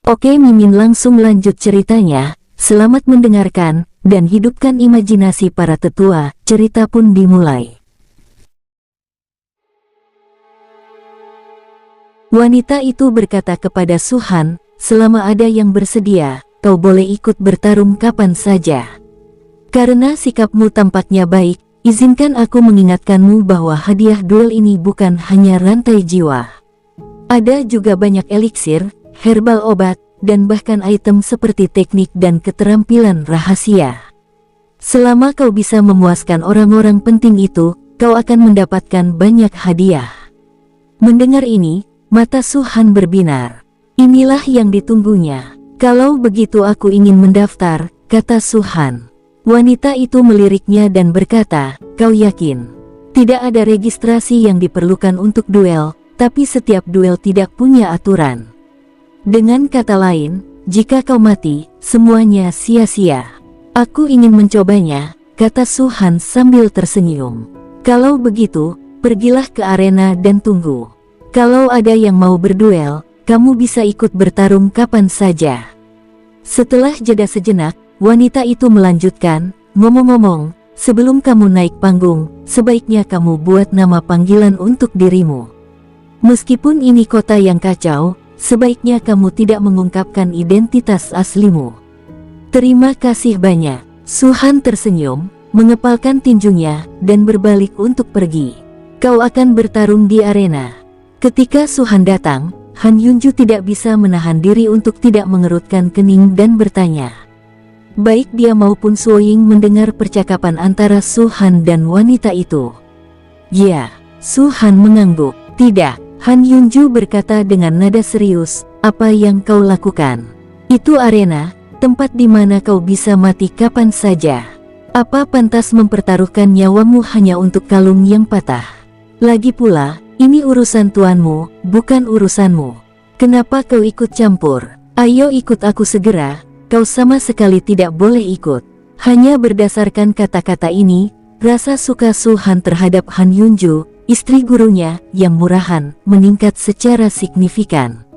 Oke, Mimin langsung lanjut ceritanya. Selamat mendengarkan, dan hidupkan imajinasi para tetua. Cerita pun dimulai. Wanita itu berkata kepada Suhan, selama ada yang bersedia, kau boleh ikut bertarung kapan saja. Karena sikapmu tampaknya baik, izinkan aku mengingatkanmu bahwa hadiah duel ini bukan hanya rantai jiwa. Ada juga banyak eliksir, herbal obat, dan bahkan item seperti teknik dan keterampilan rahasia. Selama kau bisa memuaskan orang-orang penting itu, kau akan mendapatkan banyak hadiah. Mendengar ini, mata Suhan berbinar. Inilah yang ditunggunya. Kalau begitu aku ingin mendaftar, kata Suhan. Wanita itu meliriknya dan berkata, kau yakin? Tidak ada registrasi yang diperlukan untuk duel, tapi setiap duel tidak punya aturan. Dengan kata lain, jika kau mati, semuanya sia-sia. Aku ingin mencobanya, kata Suhan sambil tersenyum. Kalau begitu, pergilah ke arena dan tunggu. Kalau ada yang mau berduel, kamu bisa ikut bertarung kapan saja. Setelah jeda sejenak, wanita itu melanjutkan, ngomong-ngomong, sebelum kamu naik panggung, sebaiknya kamu buat nama panggilan untuk dirimu. Meskipun ini kota yang kacau, sebaiknya kamu tidak mengungkapkan identitas aslimu. Terima kasih banyak. Suhan tersenyum, mengepalkan tinjunya, dan berbalik untuk pergi. Kau akan bertarung di arena. Ketika Suhan datang, Han Yunju tidak bisa menahan diri untuk tidak mengerutkan kening dan bertanya. Baik dia maupun Suoying mendengar percakapan antara Suhan dan wanita itu. Ya, Suhan mengangguk. Tidak. Han Yunju berkata dengan nada serius, apa yang kau lakukan? Itu arena, tempat di mana kau bisa mati kapan saja. Apa pantas mempertaruhkan nyawamu hanya untuk kalung yang patah? Lagi pula, ini urusan tuanmu, bukan urusanmu. Kenapa kau ikut campur? Ayo ikut aku segera, kau sama sekali tidak boleh ikut. Hanya berdasarkan kata-kata ini, rasa suka Suhan terhadap Han Yunju, istri gurunya, yang murahan, meningkat secara signifikan.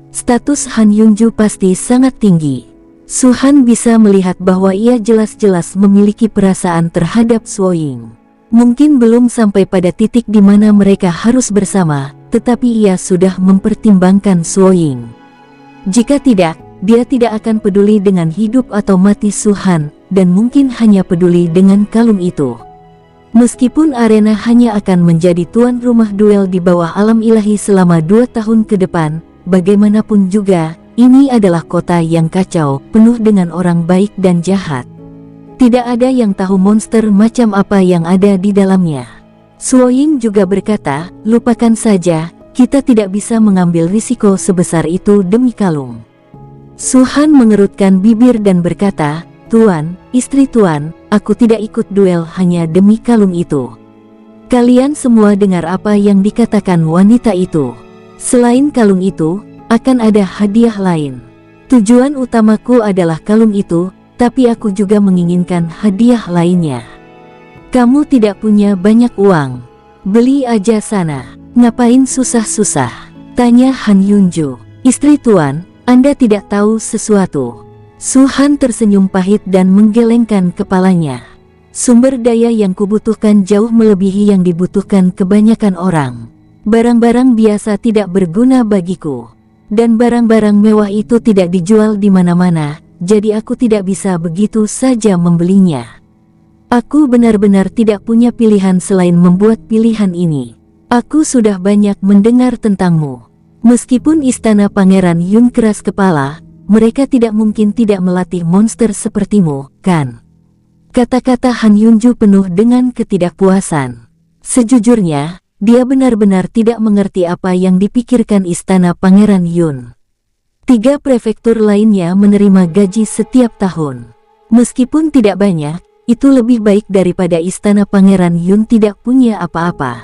Status Han Yunju pasti sangat tinggi. Suhan bisa melihat bahwa ia jelas-jelas memiliki perasaan terhadap Suoying. Mungkin belum sampai pada titik di mana mereka harus bersama, tetapi ia sudah mempertimbangkan Suoying. Jika tidak, dia tidak akan peduli dengan hidup atau mati Suhan, dan mungkin hanya peduli dengan kalung itu. Meskipun arena hanya akan menjadi tuan rumah duel di bawah alam ilahi selama 2 tahun ke depan, bagaimanapun juga, ini adalah kota yang kacau, penuh dengan orang baik dan jahat. Tidak ada yang tahu monster macam apa yang ada di dalamnya. Suoying juga berkata, lupakan saja, kita tidak bisa mengambil risiko sebesar itu demi kalung. Suhan mengerutkan bibir dan berkata, Tuan, istri Tuan, aku tidak ikut duel hanya demi kalung itu. Kalian semua dengar apa yang dikatakan wanita itu. Selain kalung itu, akan ada hadiah lain. Tujuan utamaku adalah kalung itu, tapi aku juga menginginkan hadiah lainnya. Kamu tidak punya banyak uang. Beli aja sana. Ngapain susah-susah? Tanya Han Yunju. Istri Tuan, Anda tidak tahu sesuatu. Suhan tersenyum pahit dan menggelengkan kepalanya. Sumber daya yang kubutuhkan jauh melebihi yang dibutuhkan kebanyakan orang. Barang-barang biasa tidak berguna bagiku. Dan barang-barang mewah itu tidak dijual di mana-mana, jadi aku tidak bisa begitu saja membelinya. Aku benar-benar tidak punya pilihan selain membuat pilihan ini. Aku sudah banyak mendengar tentangmu. Meskipun istana Pangeran Yun keras kepala, mereka tidak mungkin tidak melatih monster sepertimu, kan? Kata-kata Han Yunju penuh dengan ketidakpuasan. Sejujurnya, dia benar-benar tidak mengerti apa yang dipikirkan istana Pangeran Yun. 3 prefektur lainnya menerima gaji setiap tahun. Meskipun tidak banyak, itu lebih baik daripada istana Pangeran Yun tidak punya apa-apa.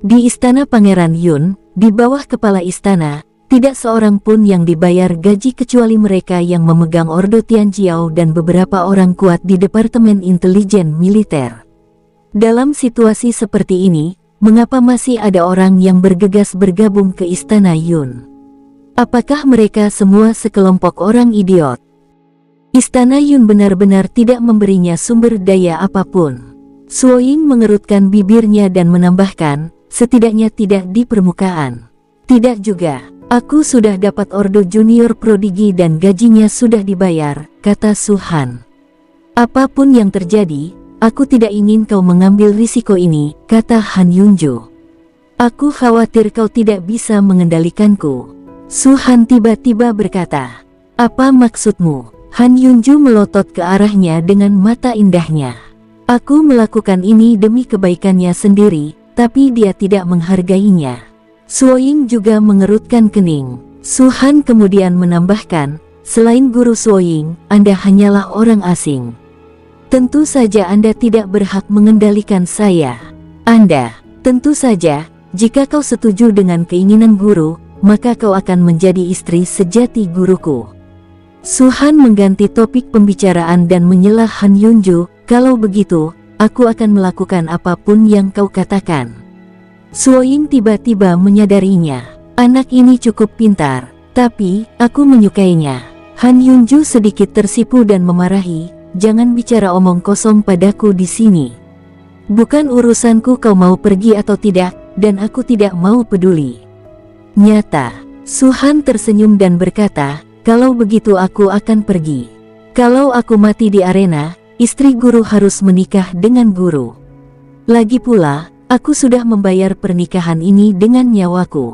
Di istana Pangeran Yun, di bawah kepala istana, tidak seorang pun yang dibayar gaji kecuali mereka yang memegang Ordo Tianjiao dan beberapa orang kuat di Departemen Intelijen Militer. Dalam situasi seperti ini, mengapa masih ada orang yang bergegas bergabung ke istana Yun? Apakah mereka semua sekelompok orang idiot? Istana Yun benar-benar tidak memberinya sumber daya apapun. Suoying mengerutkan bibirnya dan menambahkan, setidaknya tidak di permukaan. Tidak juga, aku sudah dapat ordo junior prodigi dan gajinya sudah dibayar, kata Su-han. Apapun yang terjadi, aku tidak ingin kau mengambil risiko ini, kata Han Yunju. Aku khawatir kau tidak bisa mengendalikanku. Su-han tiba-tiba berkata, apa maksudmu? Han Yunju melotot ke arahnya dengan mata indahnya. Aku melakukan ini demi kebaikannya sendiri, tapi dia tidak menghargainya. Suoying juga mengerutkan kening. Su-han kemudian menambahkan, selain guru Suoying, Anda hanyalah orang asing. Tentu saja Anda tidak berhak mengendalikan saya. Anda, tentu saja, jika kau setuju dengan keinginan guru, maka kau akan menjadi istri sejati guruku. Su-han mengganti topik pembicaraan dan menyela Han Yunju, kalau begitu, aku akan melakukan apapun yang kau katakan. Suoying tiba-tiba menyadarinya. Anak ini cukup pintar, tapi aku menyukainya. Han Yunju sedikit tersipu dan memarahi, jangan bicara omong kosong padaku di sini. Bukan urusanku kau mau pergi atau tidak, dan aku tidak mau peduli. Nyata, Su-han tersenyum dan berkata, kalau begitu aku akan pergi. Kalau aku mati di arena, istri guru harus menikah dengan guru. Lagi pula, aku sudah membayar pernikahan ini dengan nyawaku.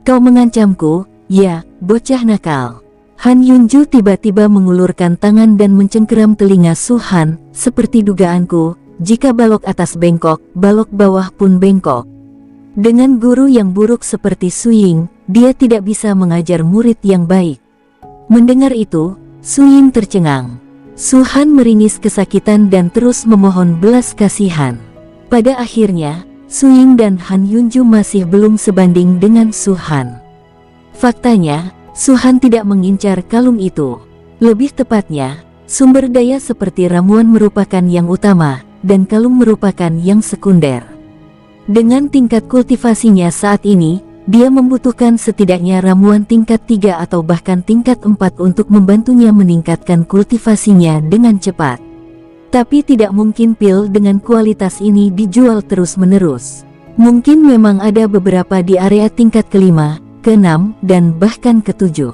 Kau mengancamku, ya, bocah nakal. Han Yunju tiba-tiba mengulurkan tangan dan mencengkeram telinga Su-han, seperti dugaanku, jika balok atas bengkok, balok bawah pun bengkok. Dengan guru yang buruk seperti Su-ying, dia tidak bisa mengajar murid yang baik. Mendengar itu, Su-ying tercengang. Su-han meringis kesakitan dan terus memohon belas kasihan. Pada akhirnya, Su-ying dan Han Yunju masih belum sebanding dengan Su-han. Faktanya, Su-han tidak mengincar kalung itu. Lebih tepatnya, sumber daya seperti ramuan merupakan yang utama, dan kalung merupakan yang sekunder. Dengan tingkat kultivasinya saat ini, dia membutuhkan setidaknya ramuan tingkat 3 atau bahkan tingkat 4 untuk membantunya meningkatkan kultivasinya dengan cepat. Tapi tidak mungkin pil dengan kualitas ini dijual terus-menerus. Mungkin memang ada beberapa di area tingkat ke-5, ke-6, dan bahkan ke-7.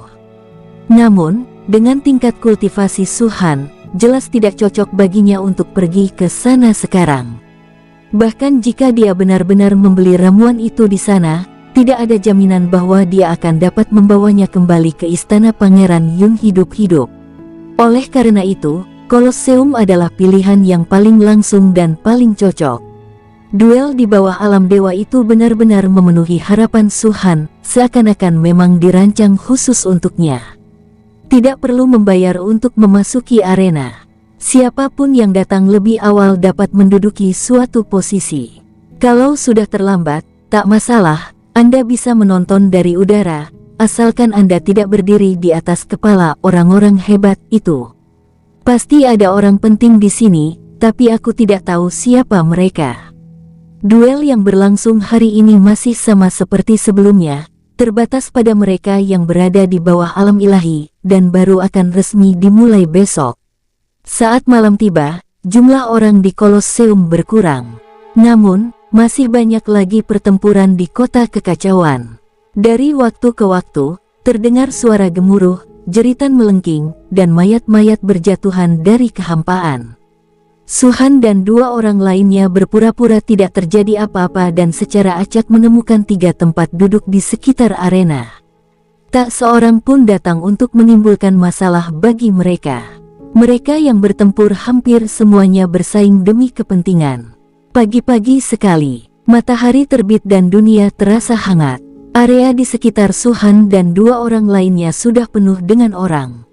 Namun, dengan tingkat kultivasi Su-han, jelas tidak cocok baginya untuk pergi ke sana sekarang. Bahkan jika dia benar-benar membeli ramuan itu di sana, tidak ada jaminan bahwa dia akan dapat membawanya kembali ke istana Pangeran Yun hidup-hidup. Oleh karena itu, Kolosseum adalah pilihan yang paling langsung dan paling cocok. Duel di bawah alam dewa itu benar-benar memenuhi harapan Su-han, seakan-akan memang dirancang khusus untuknya. Tidak perlu membayar untuk memasuki arena. Siapapun yang datang lebih awal dapat menduduki suatu posisi. Kalau sudah terlambat, tak masalah. Anda bisa menonton dari udara, asalkan Anda tidak berdiri di atas kepala orang-orang hebat itu. Pasti ada orang penting di sini, tapi aku tidak tahu siapa mereka. Duel yang berlangsung hari ini masih sama seperti sebelumnya, terbatas pada mereka yang berada di bawah alam ilahi, dan baru akan resmi dimulai besok. Saat malam tiba, jumlah orang di Kolosseum berkurang. Namun, masih banyak lagi pertempuran di kota kekacauan. Dari waktu ke waktu, terdengar suara gemuruh, jeritan melengking, dan mayat-mayat berjatuhan dari kehampaan. Su-han dan 2 orang lainnya berpura-pura tidak terjadi apa-apa dan secara acak menemukan 3 tempat duduk di sekitar arena. Tak seorang pun datang untuk menimbulkan masalah bagi mereka. Mereka yang bertempur hampir semuanya bersaing demi kepentingan. Pagi-pagi sekali, matahari terbit dan dunia terasa hangat. Area di sekitar Su-han dan 2 orang lainnya sudah penuh dengan orang.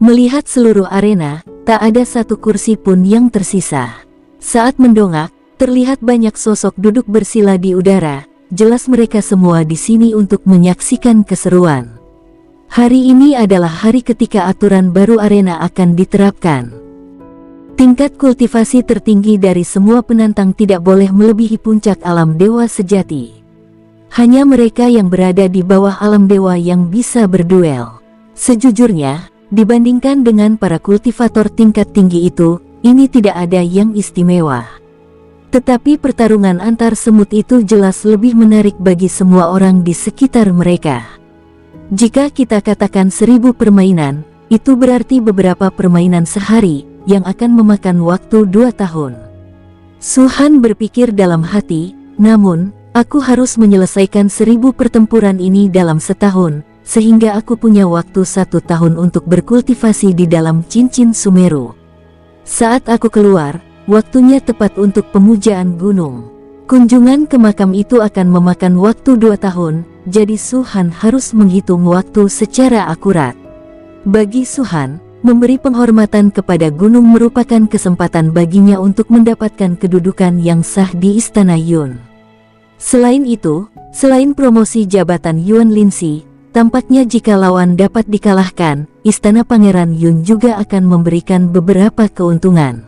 Melihat seluruh arena, tak ada satu kursi pun yang tersisa. Saat mendongak, terlihat banyak sosok duduk bersila di udara. Jelas mereka semua di sini untuk menyaksikan keseruan. Hari ini adalah hari ketika aturan baru arena akan diterapkan. Tingkat kultivasi tertinggi dari semua penantang tidak boleh melebihi puncak alam dewa sejati. Hanya mereka yang berada di bawah alam dewa yang bisa berduel. Sejujurnya, dibandingkan dengan para kultivator tingkat tinggi itu, ini tidak ada yang istimewa. Tetapi pertarungan antar semut itu jelas lebih menarik bagi semua orang di sekitar mereka. Jika kita katakan 1000 permainan, itu berarti beberapa permainan sehari, yang akan memakan waktu 2 tahun. Su Han berpikir dalam hati, namun, aku harus menyelesaikan 1000 pertempuran ini dalam setahun, sehingga aku punya waktu 1 tahun untuk berkultivasi di dalam cincin Sumeru. Saat aku keluar, waktunya tepat untuk pemujaan gunung. Kunjungan ke makam itu akan memakan waktu 2 tahun, jadi Su Han harus menghitung waktu secara akurat. Bagi Su Han, memberi penghormatan kepada gunung merupakan kesempatan baginya untuk mendapatkan kedudukan yang sah di Istana Yun. Selain itu, selain promosi jabatan Yuan Linsi, tampaknya jika lawan dapat dikalahkan, Istana Pangeran Yun juga akan memberikan beberapa keuntungan.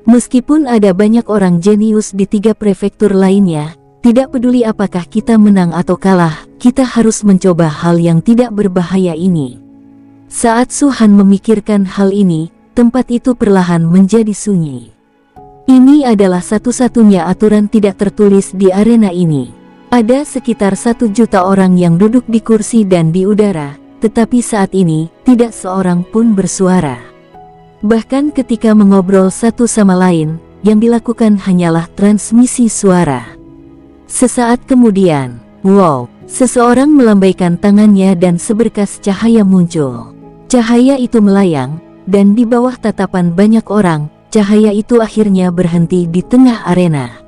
Meskipun ada banyak orang jenius di 3 prefektur lainnya, tidak peduli apakah kita menang atau kalah, kita harus mencoba hal yang tidak berbahaya ini. Saat Su Han memikirkan hal ini, tempat itu perlahan menjadi sunyi. Ini adalah satu-satunya aturan tidak tertulis di arena ini. Ada sekitar 1 juta orang yang duduk di kursi dan di udara, tetapi saat ini, tidak seorang pun bersuara. Bahkan ketika mengobrol satu sama lain, yang dilakukan hanyalah transmisi suara. Sesaat kemudian, wow, seseorang melambaikan tangannya dan seberkas cahaya muncul. Cahaya itu melayang, dan di bawah tatapan banyak orang, cahaya itu akhirnya berhenti di tengah arena.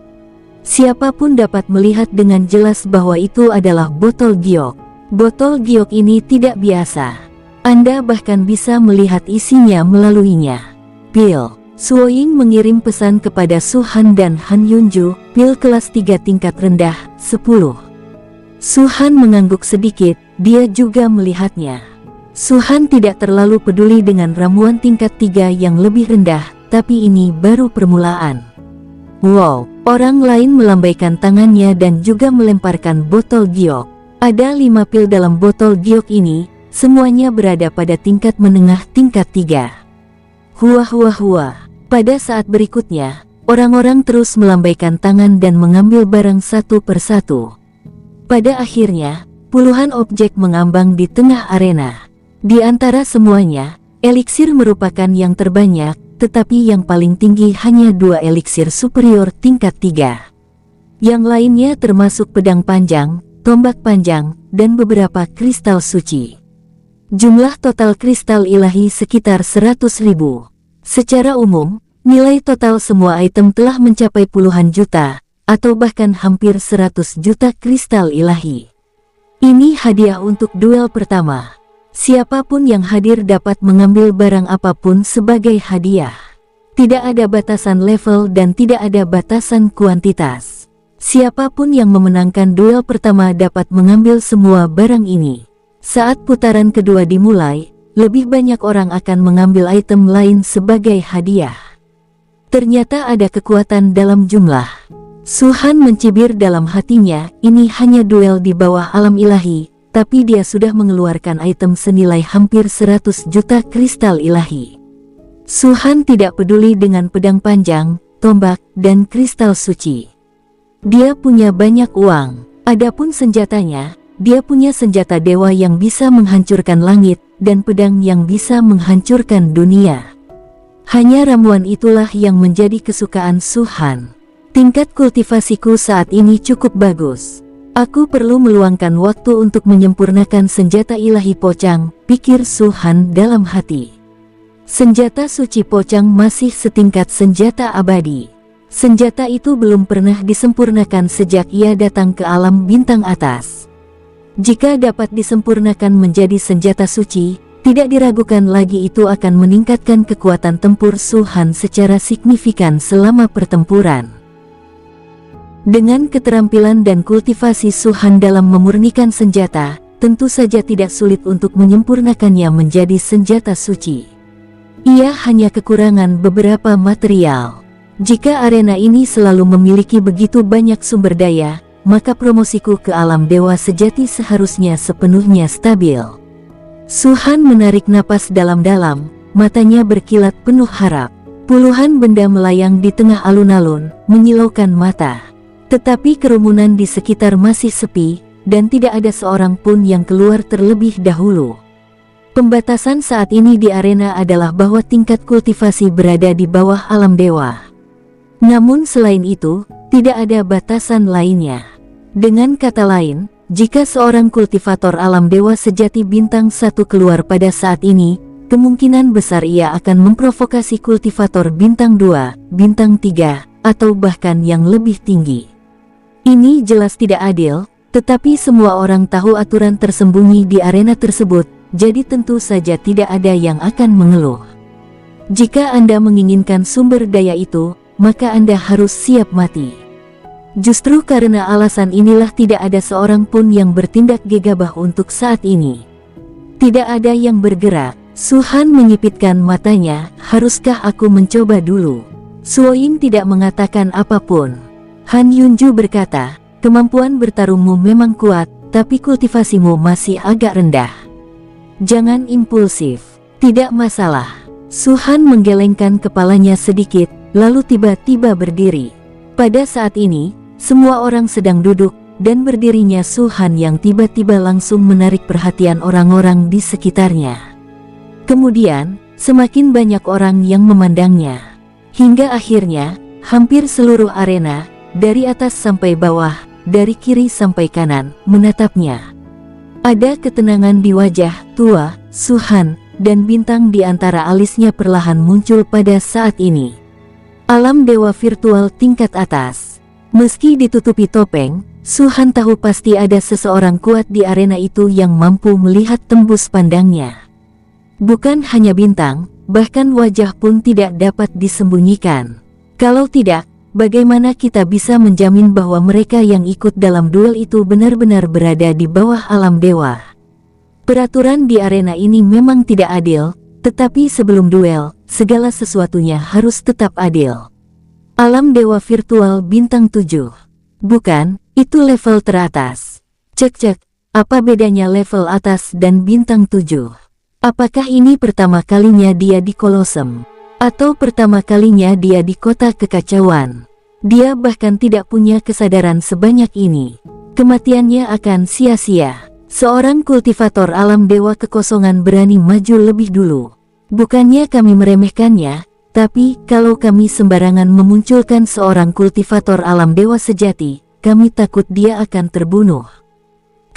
Siapapun dapat melihat dengan jelas bahwa itu adalah botol giok. Botol giok ini tidak biasa. Anda bahkan bisa melihat isinya melaluinya. Pil. Suoying mengirim pesan kepada Su Han dan Han Yunju, pil kelas 3 tingkat rendah, 10. Su Han mengangguk sedikit, dia juga melihatnya. Su Han tidak terlalu peduli dengan ramuan tingkat 3 yang lebih rendah, tapi ini baru permulaan. Wow, orang lain melambaikan tangannya dan juga melemparkan botol giok. Ada 5 pil dalam botol giok ini. Semuanya berada pada tingkat menengah tingkat 3. Hua. Pada saat berikutnya, orang-orang terus melambaikan tangan dan mengambil barang satu persatu. Pada akhirnya, puluhan objek mengambang di tengah arena. Di antara semuanya, eliksir merupakan yang terbanyak, tetapi yang paling tinggi hanya 2 eliksir superior tingkat 3. Yang lainnya termasuk pedang panjang, tombak panjang, dan beberapa kristal suci. Jumlah total kristal ilahi sekitar 100.000. Secara umum, nilai total semua item telah mencapai puluhan juta, atau bahkan hampir 100 juta kristal ilahi. Ini hadiah untuk duel pertama. Siapapun yang hadir dapat mengambil barang apapun sebagai hadiah. Tidak ada batasan level dan tidak ada batasan kuantitas. Siapapun yang memenangkan duel pertama dapat mengambil semua barang ini. Saat putaran kedua dimulai, lebih banyak orang akan mengambil item lain sebagai hadiah. Ternyata ada kekuatan dalam jumlah. Su Han mencibir dalam hatinya, ini hanya duel di bawah alam ilahi, tapi dia sudah mengeluarkan item senilai hampir 100 juta kristal ilahi. Su Han tidak peduli dengan pedang panjang, tombak, dan kristal suci. Dia punya banyak uang, adapun senjatanya, dia punya senjata dewa yang bisa menghancurkan langit, dan pedang yang bisa menghancurkan dunia. Hanya ramuan itulah yang menjadi kesukaan Su Han. Tingkat kultivasiku saat ini cukup bagus. Aku perlu meluangkan waktu untuk menyempurnakan senjata ilahi Pocang, pikir Su Han dalam hati. Senjata suci Pocang masih setingkat senjata abadi. Senjata itu belum pernah disempurnakan sejak ia datang ke alam bintang atas. Jika dapat disempurnakan menjadi senjata suci, tidak diragukan lagi itu akan meningkatkan kekuatan tempur Su Han secara signifikan selama pertempuran. Dengan keterampilan dan kultivasi Su Han dalam memurnikan senjata, tentu saja tidak sulit untuk menyempurnakannya menjadi senjata suci. Ia hanya kekurangan beberapa material. Jika arena ini selalu memiliki begitu banyak sumber daya, maka promosiku ke alam dewa sejati seharusnya sepenuhnya stabil. Su-han menarik napas dalam-dalam, matanya berkilat penuh harap. Puluhan benda melayang di tengah alun-alun, menyilaukan mata. Tetapi kerumunan di sekitar masih sepi, dan tidak ada seorang pun yang keluar terlebih dahulu. Pembatasan saat ini di arena adalah bahwa tingkat kultivasi berada di bawah alam dewa. Namun selain itu, tidak ada batasan lainnya. Dengan kata lain, jika seorang kultivator alam dewa sejati bintang 1 keluar pada saat ini, kemungkinan besar ia akan memprovokasi kultivator bintang 2, bintang 3, atau bahkan yang lebih tinggi. Ini jelas tidak adil, tetapi semua orang tahu aturan tersembunyi di arena tersebut, jadi tentu saja tidak ada yang akan mengeluh. Jika Anda menginginkan sumber daya itu, maka Anda harus siap mati. Justru karena alasan inilah tidak ada seorang pun yang bertindak gegabah untuk saat ini. Tidak ada yang bergerak. Su-han menyipitkan matanya, haruskah aku mencoba dulu? Suoyin tidak mengatakan apapun. Han Yunju berkata, kemampuan bertarungmu memang kuat, tapi kultivasimu masih agak rendah. Jangan impulsif. Tidak masalah. Su-han menggelengkan kepalanya sedikit, lalu tiba-tiba berdiri. Pada saat ini, semua orang sedang duduk, dan berdirinya Su-han yang tiba-tiba langsung menarik perhatian orang-orang di sekitarnya. Kemudian, semakin banyak orang yang memandangnya. Hingga akhirnya, hampir seluruh arena, dari atas sampai bawah, dari kiri sampai kanan, menatapnya. Ada ketenangan di wajah tua Su-han, dan bintang di antara alisnya perlahan muncul pada saat ini. Alam dewa virtual tingkat atas. Meski ditutupi topeng, Su-han tahu pasti ada seseorang kuat di arena itu yang mampu melihat tembus pandangnya. Bukan hanya bintang, bahkan wajah pun tidak dapat disembunyikan. Kalau tidak, bagaimana kita bisa menjamin bahwa mereka yang ikut dalam duel itu benar-benar berada di bawah alam dewa? Peraturan di arena ini memang tidak adil, tetapi sebelum duel, segala sesuatunya harus tetap adil. Alam dewa virtual bintang 7. Bukan, itu level teratas. Cek-cek, apa bedanya level atas dan bintang 7? Apakah ini pertama kalinya dia di Kolosem? Atau pertama kalinya dia di kota kekacauan? Dia bahkan tidak punya kesadaran sebanyak ini. Kematiannya akan sia-sia. Seorang kultivator alam dewa kekosongan berani maju lebih dulu. Bukannya kami meremehkannya, tapi kalau kami sembarangan memunculkan seorang kultivator alam dewa sejati, kami takut dia akan terbunuh.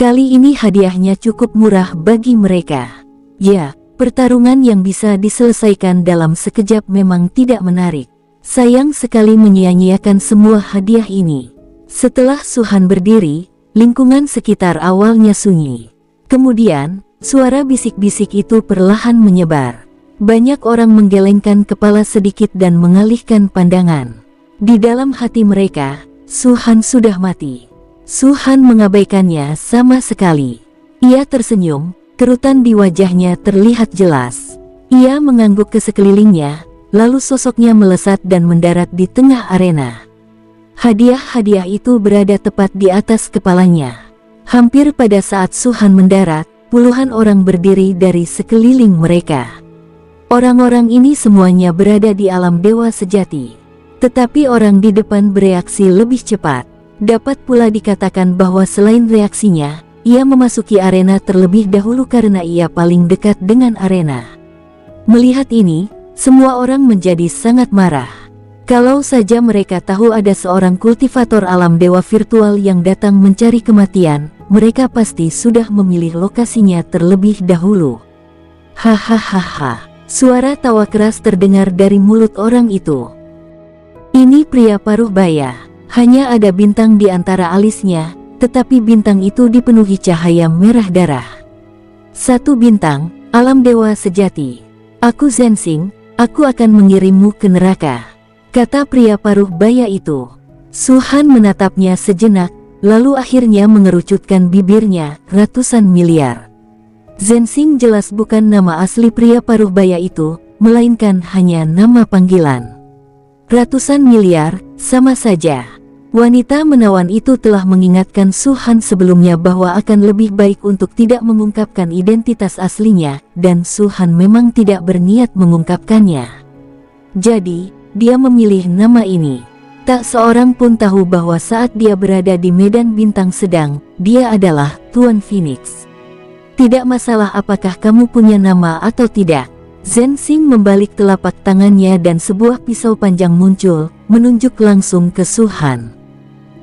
Kali ini hadiahnya cukup murah bagi mereka. Ya, pertarungan yang bisa diselesaikan dalam sekejap memang tidak menarik. Sayang sekali menyia-nyiakan semua hadiah ini. Setelah Su-han berdiri, lingkungan sekitar awalnya sunyi. Kemudian, suara bisik-bisik itu perlahan menyebar. Banyak orang menggelengkan kepala sedikit dan mengalihkan pandangan. Di dalam hati mereka, Su-han sudah mati. Su-han mengabaikannya sama sekali. Ia tersenyum. Kerutan di wajahnya terlihat jelas. Ia mengangguk ke sekelilingnya, lalu sosoknya melesat dan mendarat di tengah arena. Hadiah-hadiah itu berada tepat di atas kepalanya. Hampir pada saat Su-han mendarat, puluhan orang berdiri dari sekeliling mereka. Orang-orang ini semuanya berada di alam dewa sejati. Tetapi orang di depan bereaksi lebih cepat. Dapat pula dikatakan bahwa selain reaksinya, ia memasuki arena terlebih dahulu karena ia paling dekat dengan arena. Melihat ini, semua orang menjadi sangat marah. Kalau saja mereka tahu ada seorang kultivator alam dewa virtual yang datang mencari kematian, mereka pasti sudah memilih lokasinya terlebih dahulu. Hahaha, suara tawa keras terdengar dari mulut orang itu. Ini pria paruh baya, hanya ada bintang di antara alisnya. Tetapi bintang itu dipenuhi cahaya merah darah. Satu bintang, alam dewa sejati. Aku Zensing, aku akan mengirimmu ke neraka, kata pria paruh baya itu. Su-han menatapnya sejenak, lalu akhirnya mengerucutkan bibirnya, ratusan miliar. Zensing jelas bukan nama asli pria paruh baya itu, melainkan hanya nama panggilan. Ratusan miliar, sama saja. Wanita menawan itu telah mengingatkan Su-han sebelumnya bahwa akan lebih baik untuk tidak mengungkapkan identitas aslinya, dan Su-han memang tidak berniat mengungkapkannya. Jadi, dia memilih nama ini. Tak seorang pun tahu bahwa saat dia berada di medan bintang sedang, dia adalah Tuan Phoenix. Tidak masalah apakah kamu punya nama atau tidak. Zensing membalik telapak tangannya dan sebuah pisau panjang muncul, menunjuk langsung ke Su-han.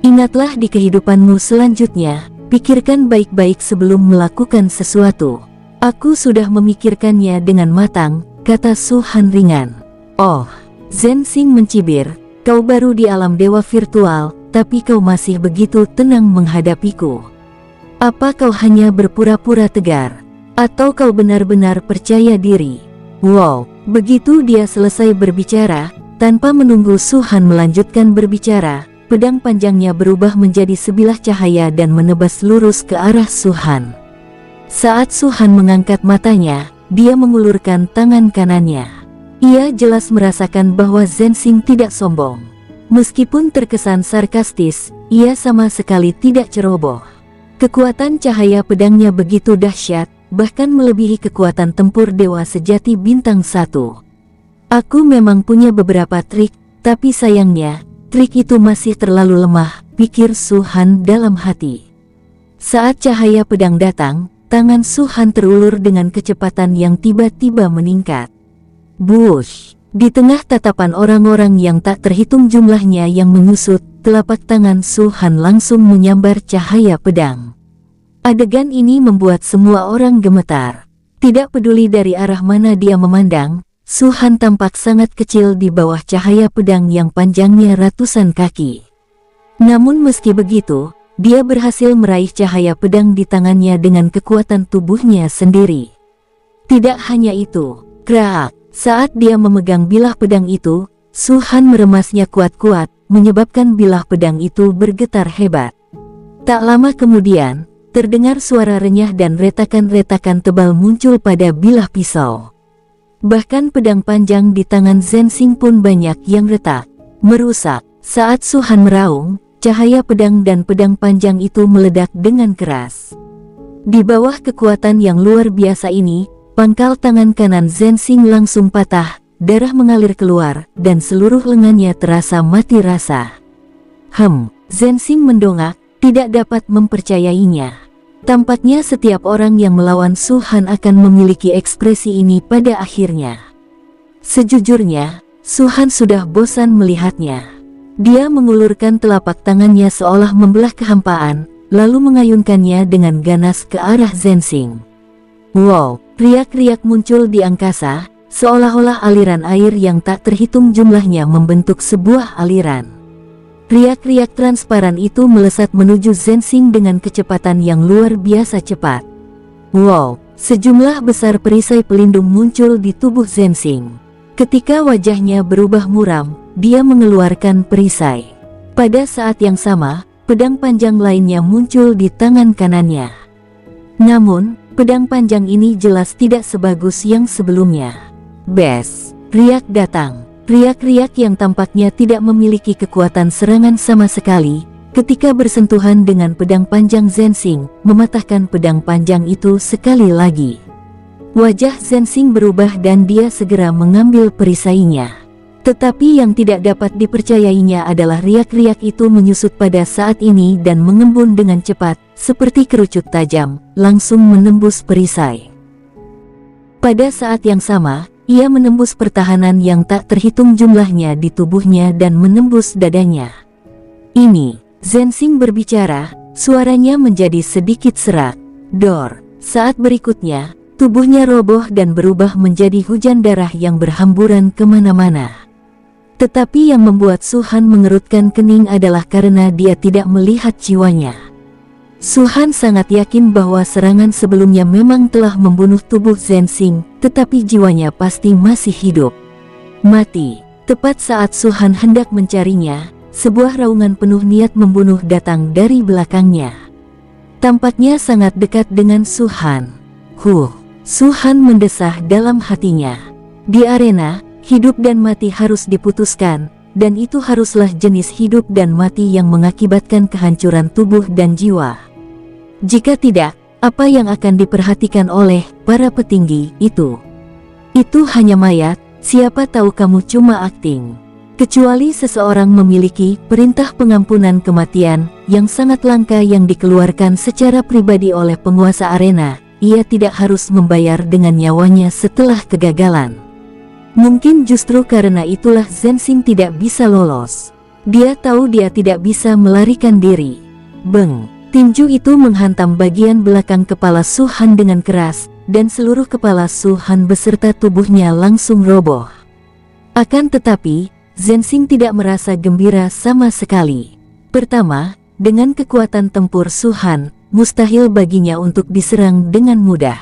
Ingatlah di kehidupanmu selanjutnya, pikirkan baik-baik sebelum melakukan sesuatu. Aku sudah memikirkannya dengan matang, kata Su-han ringan. Oh, Zensing mencibir, kau baru di alam dewa virtual, tapi kau masih begitu tenang menghadapiku. Apa kau hanya berpura-pura tegar? Atau kau benar-benar percaya diri? Wow, begitu dia selesai berbicara, tanpa menunggu Su-han melanjutkan berbicara, pedang panjangnya berubah menjadi sebilah cahaya dan menebas lurus ke arah Su-han. Saat Su-han mengangkat matanya, dia mengulurkan tangan kanannya. Ia jelas merasakan bahwa Zensing tidak sombong. Meskipun terkesan sarkastis, ia sama sekali tidak ceroboh. Kekuatan cahaya pedangnya begitu dahsyat, bahkan melebihi kekuatan tempur dewa sejati bintang 1. Aku memang punya beberapa trik, tapi sayangnya, trik itu masih terlalu lemah, pikir Su-han dalam hati. Saat cahaya pedang datang, tangan Su-han terulur dengan kecepatan yang tiba-tiba meningkat. Bush! Di tengah tatapan orang-orang yang tak terhitung jumlahnya yang menyusut, telapak tangan Su-han langsung menyambar cahaya pedang. Adegan ini membuat semua orang gemetar. Tidak peduli dari arah mana dia memandang, Su-han tampak sangat kecil di bawah cahaya pedang yang panjangnya ratusan kaki. Namun meski begitu, dia berhasil meraih cahaya pedang di tangannya dengan kekuatan tubuhnya sendiri. Tidak hanya itu, krak, saat dia memegang bilah pedang itu, Su-han meremasnya kuat-kuat, menyebabkan bilah pedang itu bergetar hebat. Tak lama kemudian, terdengar suara renyah dan retakan-retakan tebal muncul pada bilah pisau. Bahkan pedang panjang di tangan Zensing pun banyak yang retak, merusak. Saat Su-han meraung, cahaya pedang dan pedang panjang itu meledak dengan keras. Di bawah kekuatan yang luar biasa ini, pangkal tangan kanan Zensing langsung patah, darah mengalir keluar, dan seluruh lengannya terasa mati rasa. Zensing mendongak, tidak dapat mempercayainya. Tampaknya setiap orang yang melawan Su-han akan memiliki ekspresi ini pada akhirnya. Sejujurnya, Su-han sudah bosan melihatnya. Dia mengulurkan telapak tangannya seolah membelah kehampaan, lalu mengayunkannya dengan ganas ke arah Zensing. Wow, riak-riak muncul di angkasa, seolah-olah aliran air yang tak terhitung jumlahnya membentuk sebuah aliran. Riak-riak transparan itu melesat menuju Zensing dengan kecepatan yang luar biasa cepat. Wow, sejumlah besar perisai pelindung muncul di tubuh Zensing. Ketika wajahnya berubah muram, dia mengeluarkan perisai. Pada saat yang sama, pedang panjang lainnya muncul di tangan kanannya. Namun, pedang panjang ini jelas tidak sebagus yang sebelumnya. Bes! Riak datang. Riak-riak yang tampaknya tidak memiliki kekuatan serangan sama sekali, ketika bersentuhan dengan pedang panjang Zensing, mematahkan pedang panjang itu sekali lagi. Wajah Zensing berubah dan dia segera mengambil perisainya. Tetapi yang tidak dapat dipercayainya adalah riak-riak itu menyusut pada saat ini dan mengembun dengan cepat, seperti kerucut tajam, langsung menembus perisai. Pada saat yang sama, ia menembus pertahanan yang tak terhitung jumlahnya di tubuhnya dan menembus dadanya. Ini, Zensing berbicara, suaranya menjadi sedikit serak. Dor. Saat berikutnya, tubuhnya roboh dan berubah menjadi hujan darah yang berhamburan kemana-mana. Tetapi yang membuat Su-han mengerutkan kening adalah karena dia tidak melihat jiwanya. Su-han sangat yakin bahwa serangan sebelumnya memang telah membunuh tubuh Zensing, tetapi jiwanya pasti masih hidup. Mati. Tepat saat Su-han hendak mencarinya, sebuah raungan penuh niat membunuh datang dari belakangnya. Tampaknya sangat dekat dengan Su-han. Su-han mendesah dalam hatinya. Di arena, hidup dan mati harus diputuskan, dan itu haruslah jenis hidup dan mati yang mengakibatkan kehancuran tubuh dan jiwa. Jika tidak, apa yang akan diperhatikan oleh para petinggi itu? Itu hanya mayat, siapa tahu kamu cuma akting. Kecuali seseorang memiliki perintah pengampunan kematian yang sangat langka yang dikeluarkan secara pribadi oleh penguasa arena, ia tidak harus membayar dengan nyawanya setelah kegagalan. Mungkin justru karena itulah Zhenxing tidak bisa lolos. Dia tahu dia tidak bisa melarikan diri. Beng! Tinju itu menghantam bagian belakang kepala Su Han dengan keras, dan seluruh kepala Su Han beserta tubuhnya langsung roboh. Akan tetapi, Zhenxing tidak merasa gembira sama sekali. Pertama, dengan kekuatan tempur Su Han, mustahil baginya untuk diserang dengan mudah.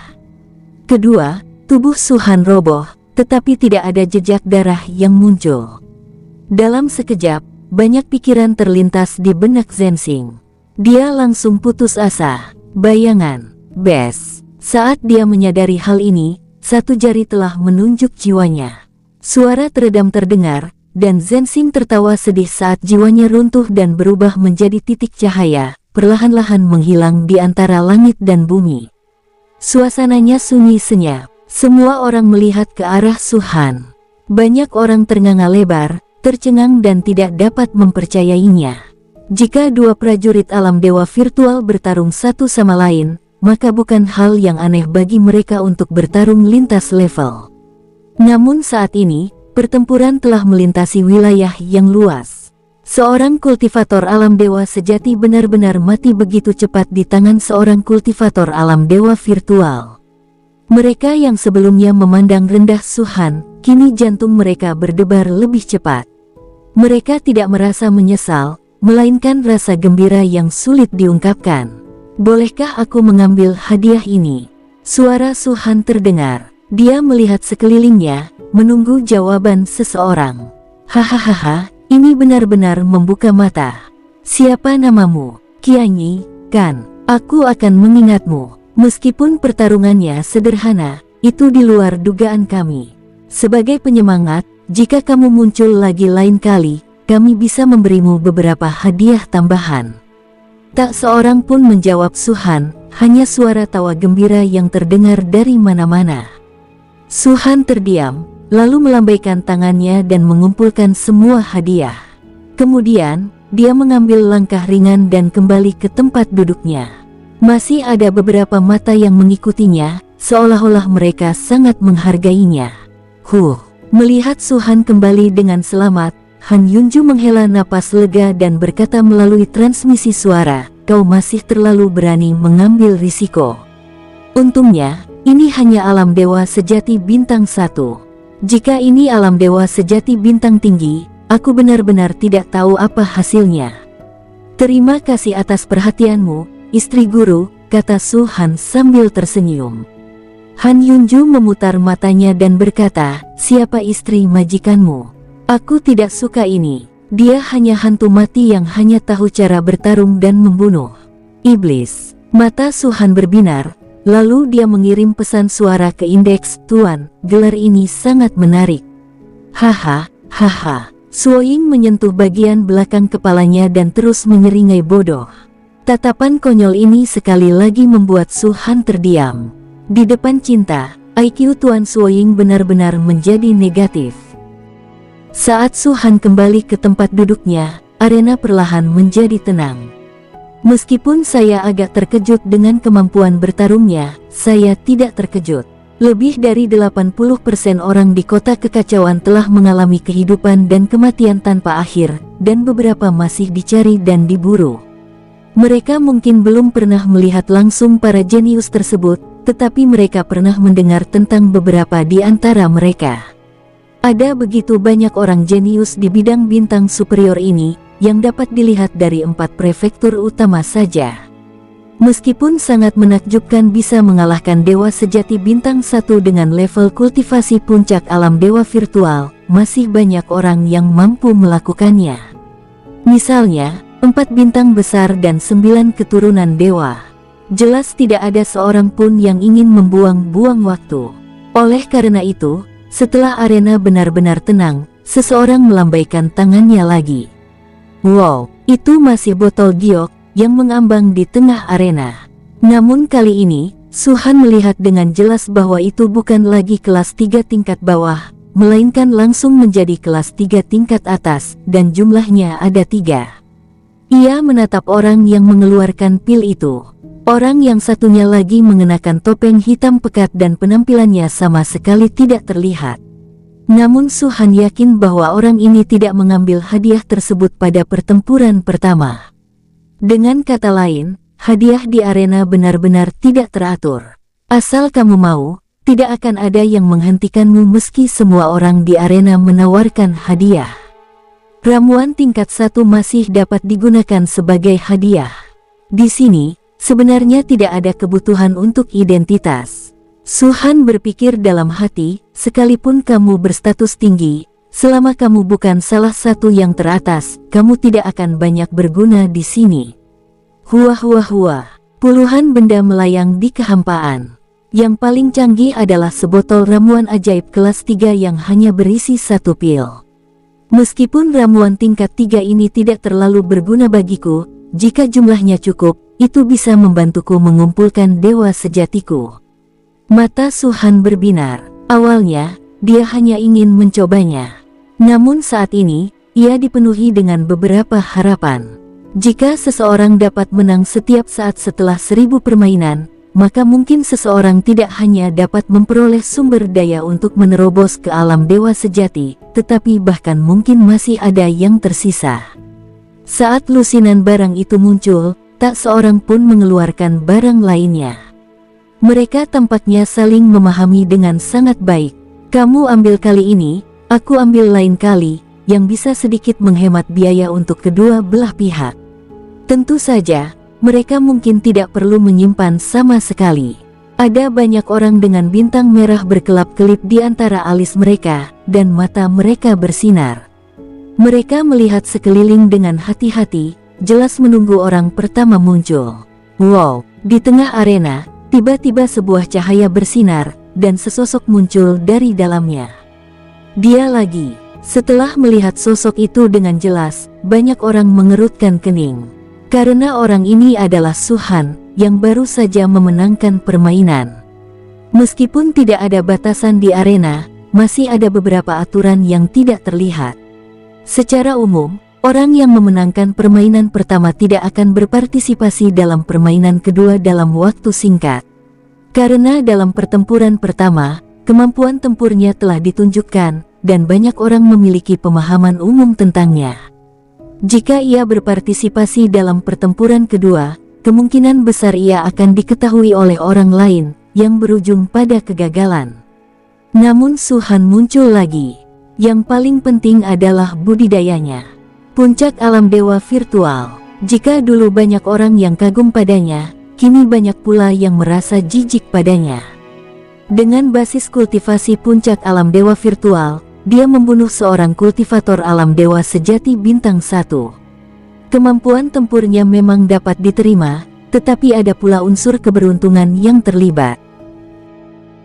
Kedua, tubuh Su Han roboh, tetapi tidak ada jejak darah yang muncul. Dalam sekejap, banyak pikiran terlintas di benak Zhenxing. Dia langsung putus asa. Bayangan, bes. Saat dia menyadari hal ini, satu jari telah menunjuk jiwanya. Suara teredam terdengar, dan Zhenxing tertawa sedih saat jiwanya runtuh dan berubah menjadi titik cahaya, perlahan-lahan menghilang di antara langit dan bumi. Suasananya sunyi senyap. Semua orang melihat ke arah Su Han. Banyak orang ternganga lebar, tercengang dan tidak dapat mempercayainya. Jika dua prajurit alam dewa virtual bertarung satu sama lain, maka bukan hal yang aneh bagi mereka untuk bertarung lintas level. Namun saat ini, pertempuran telah melintasi wilayah yang luas. Seorang kultivator alam dewa sejati benar-benar mati begitu cepat di tangan seorang kultivator alam dewa virtual. Mereka yang sebelumnya memandang rendah Su Han, kini jantung mereka berdebar lebih cepat. Mereka tidak merasa menyesal, melainkan rasa gembira yang sulit diungkapkan. Bolehkah aku mengambil hadiah ini? Suara Su Han terdengar. Dia melihat sekelilingnya, menunggu jawaban seseorang. Hahaha, ini benar-benar membuka mata. Siapa namamu? Qianyi, kan? Aku akan mengingatmu. Meskipun pertarungannya sederhana, itu di luar dugaan kami. Sebagai penyemangat, jika kamu muncul lagi lain kali, kami bisa memberimu beberapa hadiah tambahan. Tak seorang pun menjawab Su Han, hanya suara tawa gembira yang terdengar dari mana-mana. Su Han terdiam, lalu melambaikan tangannya dan mengumpulkan semua hadiah. Kemudian, dia mengambil langkah ringan dan kembali ke tempat duduknya. Masih ada beberapa mata yang mengikutinya, seolah-olah mereka sangat menghargainya. Melihat Su Han kembali dengan selamat, Han Yunju menghela napas lega dan berkata melalui transmisi suara, "Kau masih terlalu berani mengambil risiko. Untungnya, ini hanya alam dewa sejati bintang 1. Jika ini alam dewa sejati bintang tinggi, aku benar-benar tidak tahu apa hasilnya." "Terima kasih atas perhatianmu, istri guru," kata Su Han sambil tersenyum. Han Yunju memutar matanya dan berkata, "Siapa istri majikanmu? Aku tidak suka ini. Dia hanya hantu mati yang hanya tahu cara bertarung dan membunuh." Iblis. Mata Su Han berbinar, lalu dia mengirim pesan suara ke indeks, "Tuan, gelar ini sangat menarik." Haha. Suoying menyentuh bagian belakang kepalanya dan terus menyeringai bodoh. Tatapan konyol ini sekali lagi membuat Su Han terdiam. Di depan cinta, IQ Tuan Suoying benar-benar menjadi negatif. Saat Su Han kembali ke tempat duduknya, arena perlahan menjadi tenang. "Meskipun saya agak terkejut dengan kemampuan bertarungnya, saya tidak terkejut. Lebih dari 80% orang di kota kekacauan telah mengalami kehidupan dan kematian tanpa akhir, dan beberapa masih dicari dan diburu. Mereka mungkin belum pernah melihat langsung para jenius tersebut, tetapi mereka pernah mendengar tentang beberapa di antara mereka. Ada begitu banyak orang jenius di bidang bintang superior ini, yang dapat dilihat dari 4 prefektur utama saja. Meskipun sangat menakjubkan bisa mengalahkan dewa sejati bintang 1 dengan level kultivasi puncak alam dewa virtual, masih banyak orang yang mampu melakukannya. Misalnya, 4 bintang besar dan 9 keturunan dewa. Jelas tidak ada seorang pun yang ingin membuang-buang waktu. Oleh karena itu, setelah arena benar-benar tenang, seseorang melambaikan tangannya lagi. Wow, itu masih botol giok yang mengambang di tengah arena. Namun kali ini, Suhan melihat dengan jelas bahwa itu bukan lagi kelas 3 tingkat bawah, melainkan langsung menjadi kelas 3 tingkat atas, dan jumlahnya ada 3. Ia menatap orang yang mengeluarkan pil itu. Orang yang satunya lagi mengenakan topeng hitam pekat dan penampilannya sama sekali tidak terlihat. Namun Suhan yakin bahwa orang ini tidak mengambil hadiah tersebut pada pertempuran pertama. Dengan kata lain, hadiah di arena benar-benar tidak teratur. Asal kamu mau, tidak akan ada yang menghentikanmu meski semua orang di arena menawarkan hadiah. Ramuan tingkat 1 masih dapat digunakan sebagai hadiah. Di sini, sebenarnya tidak ada kebutuhan untuk identitas. Suhan berpikir dalam hati, sekalipun kamu berstatus tinggi, selama kamu bukan salah satu yang teratas, kamu tidak akan banyak berguna di sini. Huah huah huah, puluhan benda melayang di kehampaan. Yang paling canggih adalah sebotol ramuan ajaib kelas 3 yang hanya berisi 1 pil. Meskipun ramuan tingkat 3 ini tidak terlalu berguna bagiku, jika jumlahnya cukup, itu bisa membantuku mengumpulkan dewa sejatiku. Mata Suhan berbinar. Awalnya, dia hanya ingin mencobanya. Namun saat ini, ia dipenuhi dengan beberapa harapan. Jika seseorang dapat menang setiap saat setelah 1000 permainan, maka mungkin seseorang tidak hanya dapat memperoleh sumber daya untuk menerobos ke alam dewa sejati, tetapi bahkan mungkin masih ada yang tersisa. Saat lusinan barang itu muncul, tak seorang pun mengeluarkan barang lainnya. Mereka tampaknya saling memahami dengan sangat baik. Kamu ambil kali ini, aku ambil lain kali, yang bisa sedikit menghemat biaya untuk kedua belah pihak. Tentu saja, mereka mungkin tidak perlu menyimpan sama sekali. Ada banyak orang dengan bintang merah berkelap-kelip di antara alis mereka, dan mata mereka bersinar. Mereka melihat sekeliling dengan hati-hati, jelas menunggu orang pertama muncul. Wow, di tengah arena, tiba-tiba sebuah cahaya bersinar, dan sesosok muncul dari dalamnya. Dia lagi. Setelah melihat sosok itu dengan jelas, banyak orang mengerutkan kening. Karena orang ini adalah Suhan, yang baru saja memenangkan permainan. Meskipun tidak ada batasan di arena, masih ada beberapa aturan yang tidak terlihat. Secara umum, orang yang memenangkan permainan pertama tidak akan berpartisipasi dalam permainan kedua dalam waktu singkat. Karena dalam pertempuran pertama, kemampuan tempurnya telah ditunjukkan, dan banyak orang memiliki pemahaman umum tentangnya. Jika ia berpartisipasi dalam pertempuran kedua, kemungkinan besar ia akan diketahui oleh orang lain, yang berujung pada kegagalan. Namun Suhan muncul lagi. Yang paling penting adalah budidayanya. Puncak alam dewa virtual. Jika dulu banyak orang yang kagum padanya, kini banyak pula yang merasa jijik padanya. Dengan basis kultivasi puncak alam dewa virtual, dia membunuh seorang kultivator alam dewa sejati bintang 1. Kemampuan tempurnya memang dapat diterima, tetapi ada pula unsur keberuntungan yang terlibat.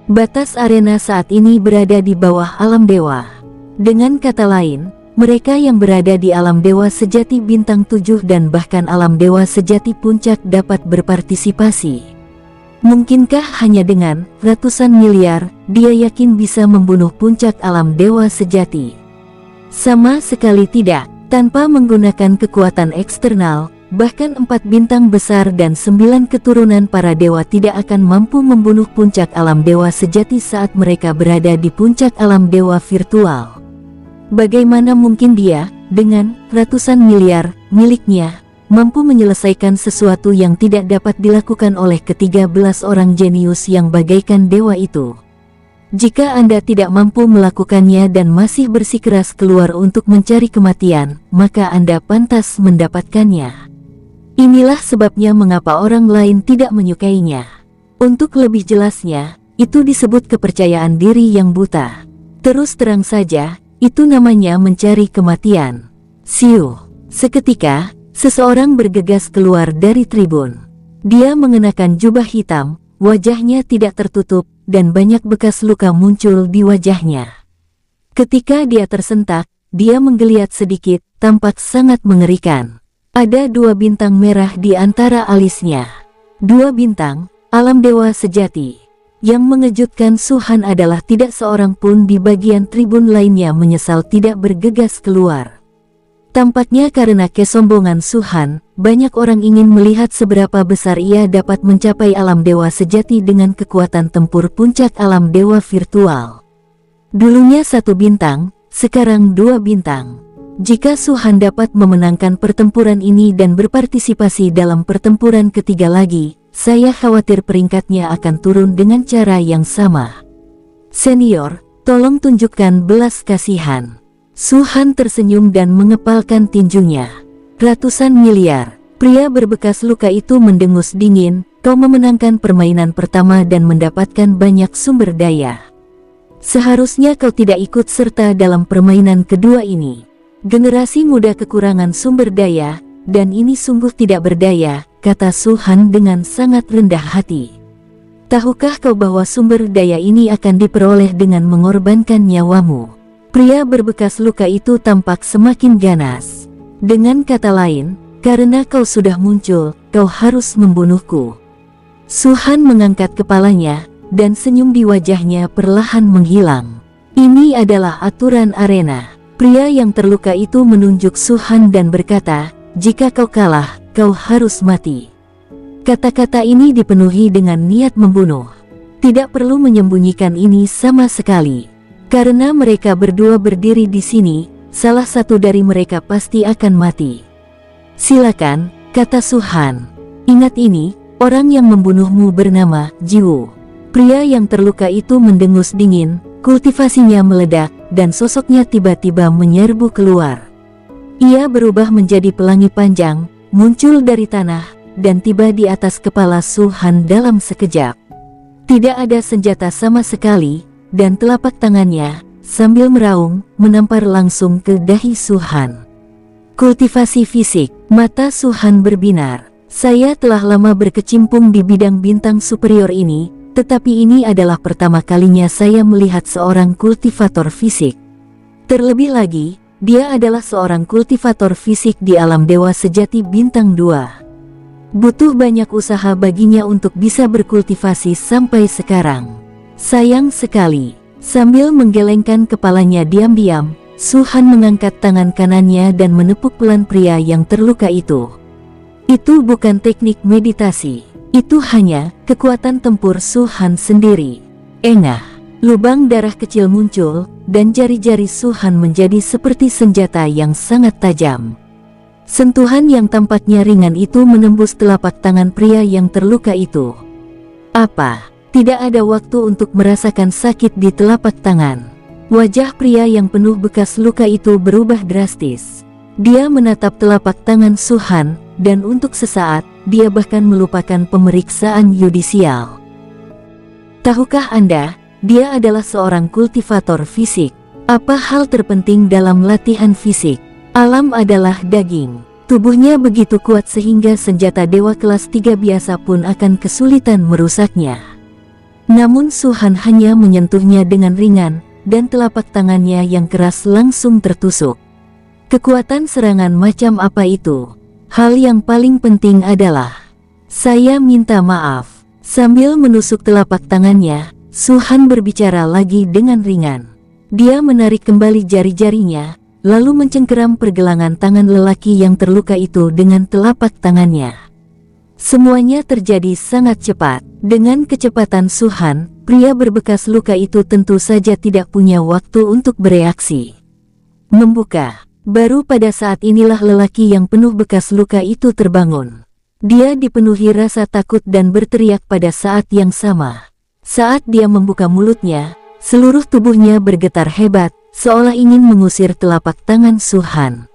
Batas arena saat ini berada di bawah alam dewa. Dengan kata lain, mereka yang berada di alam dewa sejati bintang 7 dan bahkan alam dewa sejati puncak dapat berpartisipasi. Mungkinkah hanya dengan ratusan miliar, dia yakin bisa membunuh puncak alam dewa sejati? Sama sekali tidak. Tanpa menggunakan kekuatan eksternal, bahkan 4 bintang besar dan 9 keturunan para dewa tidak akan mampu membunuh puncak alam dewa sejati saat mereka berada di puncak alam dewa virtual. Bagaimana mungkin dia, dengan ratusan miliar miliknya, mampu menyelesaikan sesuatu yang tidak dapat dilakukan oleh ke-13 orang jenius yang bagaikan dewa itu? Jika Anda tidak mampu melakukannya dan masih bersikeras keluar untuk mencari kematian, maka Anda pantas mendapatkannya. Inilah sebabnya mengapa orang lain tidak menyukainya. Untuk lebih jelasnya, itu disebut kepercayaan diri yang buta. Terus terang saja, itu namanya mencari kematian. Siu. Seketika, seseorang bergegas keluar dari tribun. Dia mengenakan jubah hitam, wajahnya tidak tertutup, dan banyak bekas luka muncul di wajahnya. Ketika dia tersentak, dia menggeliat sedikit, tampak sangat mengerikan. Ada 2 bintang merah di antara alisnya. 2 bintang, alam dewa sejati. Yang mengejutkan Su-han adalah tidak seorang pun di bagian tribun lainnya menyesal tidak bergegas keluar. Tampaknya karena kesombongan Su-han, banyak orang ingin melihat seberapa besar ia dapat mencapai alam dewa sejati dengan kekuatan tempur puncak alam dewa virtual. Dulunya 1 bintang, sekarang 2 bintang. Jika Su-han dapat memenangkan pertempuran ini dan berpartisipasi dalam pertempuran ketiga lagi, saya khawatir peringkatnya akan turun dengan cara yang sama. Senior, tolong tunjukkan belas kasihan. Su-han tersenyum dan mengepalkan tinjunya. Ratusan miliar. Pria berbekas luka itu mendengus dingin, kau memenangkan permainan pertama dan mendapatkan banyak sumber daya. Seharusnya kau tidak ikut serta dalam permainan kedua ini. Generasi muda kekurangan sumber daya, dan ini sungguh tidak berdaya, kata Su-han dengan sangat rendah hati. Tahukah kau bahwa sumber daya ini akan diperoleh dengan mengorbankan nyawamu? Pria berbekas luka itu tampak semakin ganas. Dengan kata lain, karena kau sudah muncul, kau harus membunuhku. Su-han mengangkat kepalanya, dan senyum di wajahnya perlahan menghilang. Ini adalah aturan arena. Pria yang terluka itu menunjuk Su-han dan berkata, jika kau kalah, kau harus mati. Kata-kata ini dipenuhi dengan niat membunuh. Tidak perlu menyembunyikan ini sama sekali. Karena mereka berdua berdiri di sini, salah satu dari mereka pasti akan mati. Silakan, kata Su-han. Ingat ini, orang yang membunuhmu bernama Jiwoo. Pria yang terluka itu mendengus dingin, kultivasinya meledak, dan sosoknya tiba-tiba menyerbu keluar. Ia berubah menjadi pelangi panjang, muncul dari tanah, dan tiba di atas kepala Su-han dalam sekejap. Tidak ada senjata sama sekali, dan telapak tangannya, sambil meraung, menampar langsung ke dahi Su-han. Kultivasi fisik, mata Su-han berbinar. Saya telah lama berkecimpung di bidang bintang superior ini, tetapi ini adalah pertama kalinya saya melihat seorang kultivator fisik. Terlebih lagi, dia adalah seorang kultivator fisik di alam dewa sejati bintang 2. Butuh banyak usaha baginya untuk bisa berkultivasi sampai sekarang. Sayang sekali. Sambil menggelengkan kepalanya diam-diam, Su-han mengangkat tangan kanannya dan menepuk pelan pria yang terluka itu. Itu bukan teknik meditasi. Itu hanya kekuatan tempur Su-han sendiri. Engah, lubang darah kecil muncul, dan jari-jari Su-han menjadi seperti senjata yang sangat tajam. Sentuhan yang tampaknya ringan itu menembus telapak tangan pria yang terluka itu. Apa? Tidak ada waktu untuk merasakan sakit di telapak tangan. Wajah pria yang penuh bekas luka itu berubah drastis. Dia menatap telapak tangan Su-han, dan untuk sesaat, dia bahkan melupakan pemeriksaan yudisial. Tahukah Anda, dia adalah seorang kultivator fisik. Apa hal terpenting dalam latihan fisik? Alam adalah daging. Tubuhnya begitu kuat sehingga senjata dewa kelas 3 biasa pun akan kesulitan merusaknya. Namun Su-han hanya menyentuhnya dengan ringan, dan telapak tangannya yang keras langsung tertusuk. Kekuatan serangan macam apa itu? Hal yang paling penting adalah, saya minta maaf. Sambil menusuk telapak tangannya, Su-han berbicara lagi dengan ringan. Dia menarik kembali jari-jarinya, lalu mencengkeram pergelangan tangan lelaki yang terluka itu dengan telapak tangannya. Semuanya terjadi sangat cepat. Dengan kecepatan Su-han, pria berbekas luka itu tentu saja tidak punya waktu untuk bereaksi. Membuka. Baru pada saat inilah lelaki yang penuh bekas luka itu terbangun. Dia dipenuhi rasa takut dan berteriak pada saat yang sama. Saat dia membuka mulutnya, seluruh tubuhnya bergetar hebat, seolah ingin mengusir telapak tangan Su-han.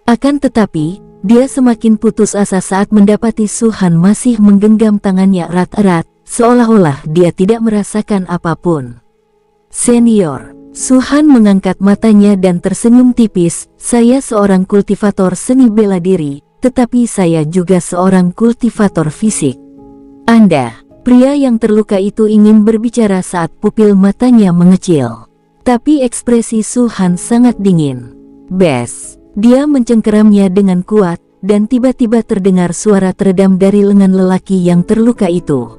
Akan tetapi, dia semakin putus asa saat mendapati Su-han masih menggenggam tangannya erat-erat, seolah-olah dia tidak merasakan apapun. Senior, Su-han mengangkat matanya dan tersenyum tipis, saya seorang kultivator seni bela diri, tetapi saya juga seorang kultivator fisik. Anda, pria yang terluka itu ingin berbicara saat pupil matanya mengecil. Tapi ekspresi Su Han sangat dingin. Bes. Dia mencengkeramnya dengan kuat, dan tiba-tiba terdengar suara teredam dari lengan lelaki yang terluka itu.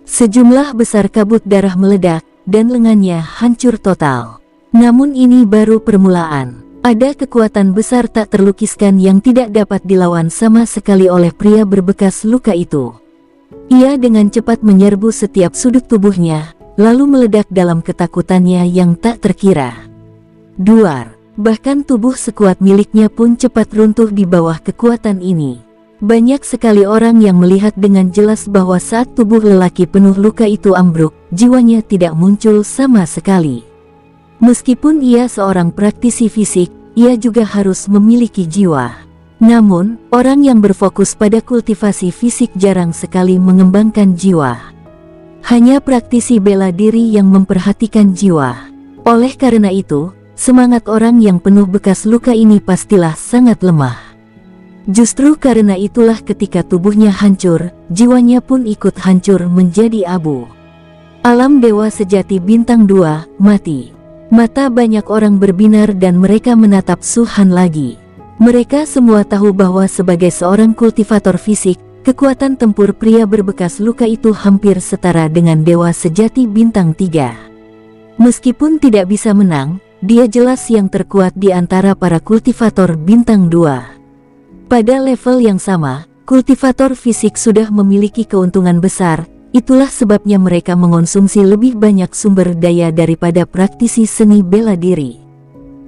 Sejumlah besar kabut darah meledak, dan lengannya hancur total. Namun ini baru permulaan. Ada kekuatan besar tak terlukiskan yang tidak dapat dilawan sama sekali oleh pria berbekas luka itu. Ia dengan cepat menyerbu setiap sudut tubuhnya, lalu meledak dalam ketakutannya yang tak terkira. Duar. Bahkan tubuh sekuat miliknya pun cepat runtuh di bawah kekuatan ini. Banyak sekali orang yang melihat dengan jelas bahwa saat tubuh lelaki penuh luka itu ambruk, jiwanya tidak muncul sama sekali. Meskipun ia seorang praktisi fisik, ia juga harus memiliki jiwa. Namun, orang yang berfokus pada kultivasi fisik jarang sekali mengembangkan jiwa. Hanya praktisi bela diri yang memperhatikan jiwa. Oleh karena itu, semangat orang yang penuh bekas luka ini pastilah sangat lemah. Justru karena itulah ketika tubuhnya hancur, jiwanya pun ikut hancur menjadi abu. Alam dewa sejati bintang 2, mati. Mata banyak orang berbinar dan mereka menatap Su Han lagi. Mereka semua tahu bahwa sebagai seorang kultivator fisik, kekuatan tempur pria berbekas luka itu hampir setara dengan dewa sejati bintang 3. Meskipun tidak bisa menang, dia jelas yang terkuat di antara para kultivator bintang 2. Pada level yang sama, kultivator fisik sudah memiliki keuntungan besar. Itulah sebabnya mereka mengonsumsi lebih banyak sumber daya daripada praktisi seni bela diri.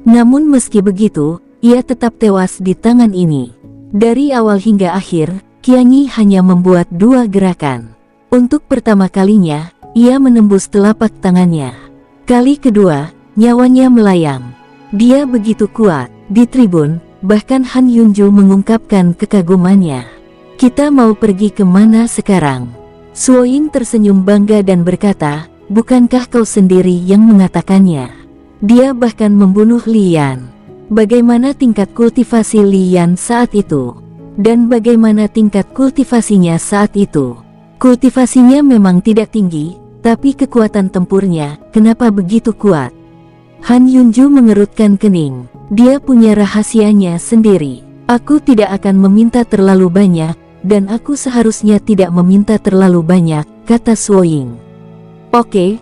Namun meski begitu, ia tetap tewas di tangan ini. Dari awal hingga akhir, Qianyi hanya membuat 2 gerakan. Untuk pertama kalinya, ia menembus telapak tangannya. Kali kedua, nyawanya melayang. Dia begitu kuat. Di tribun, bahkan Han Yunju mengungkapkan kekagumannya. Kita mau pergi kemana sekarang? Suo Ying tersenyum bangga dan berkata, bukankah kau sendiri yang mengatakannya? Dia bahkan membunuh Li Yan. Bagaimana tingkat kultivasi Li Yan saat itu? Dan bagaimana tingkat kultivasinya saat itu? Kultivasinya memang tidak tinggi, tapi kekuatan tempurnya, kenapa begitu kuat? Han Yunju mengerutkan kening. Dia punya rahasianya sendiri. Aku tidak akan meminta terlalu banyak, dan aku seharusnya tidak meminta terlalu banyak, kata Suo Ying. Oke,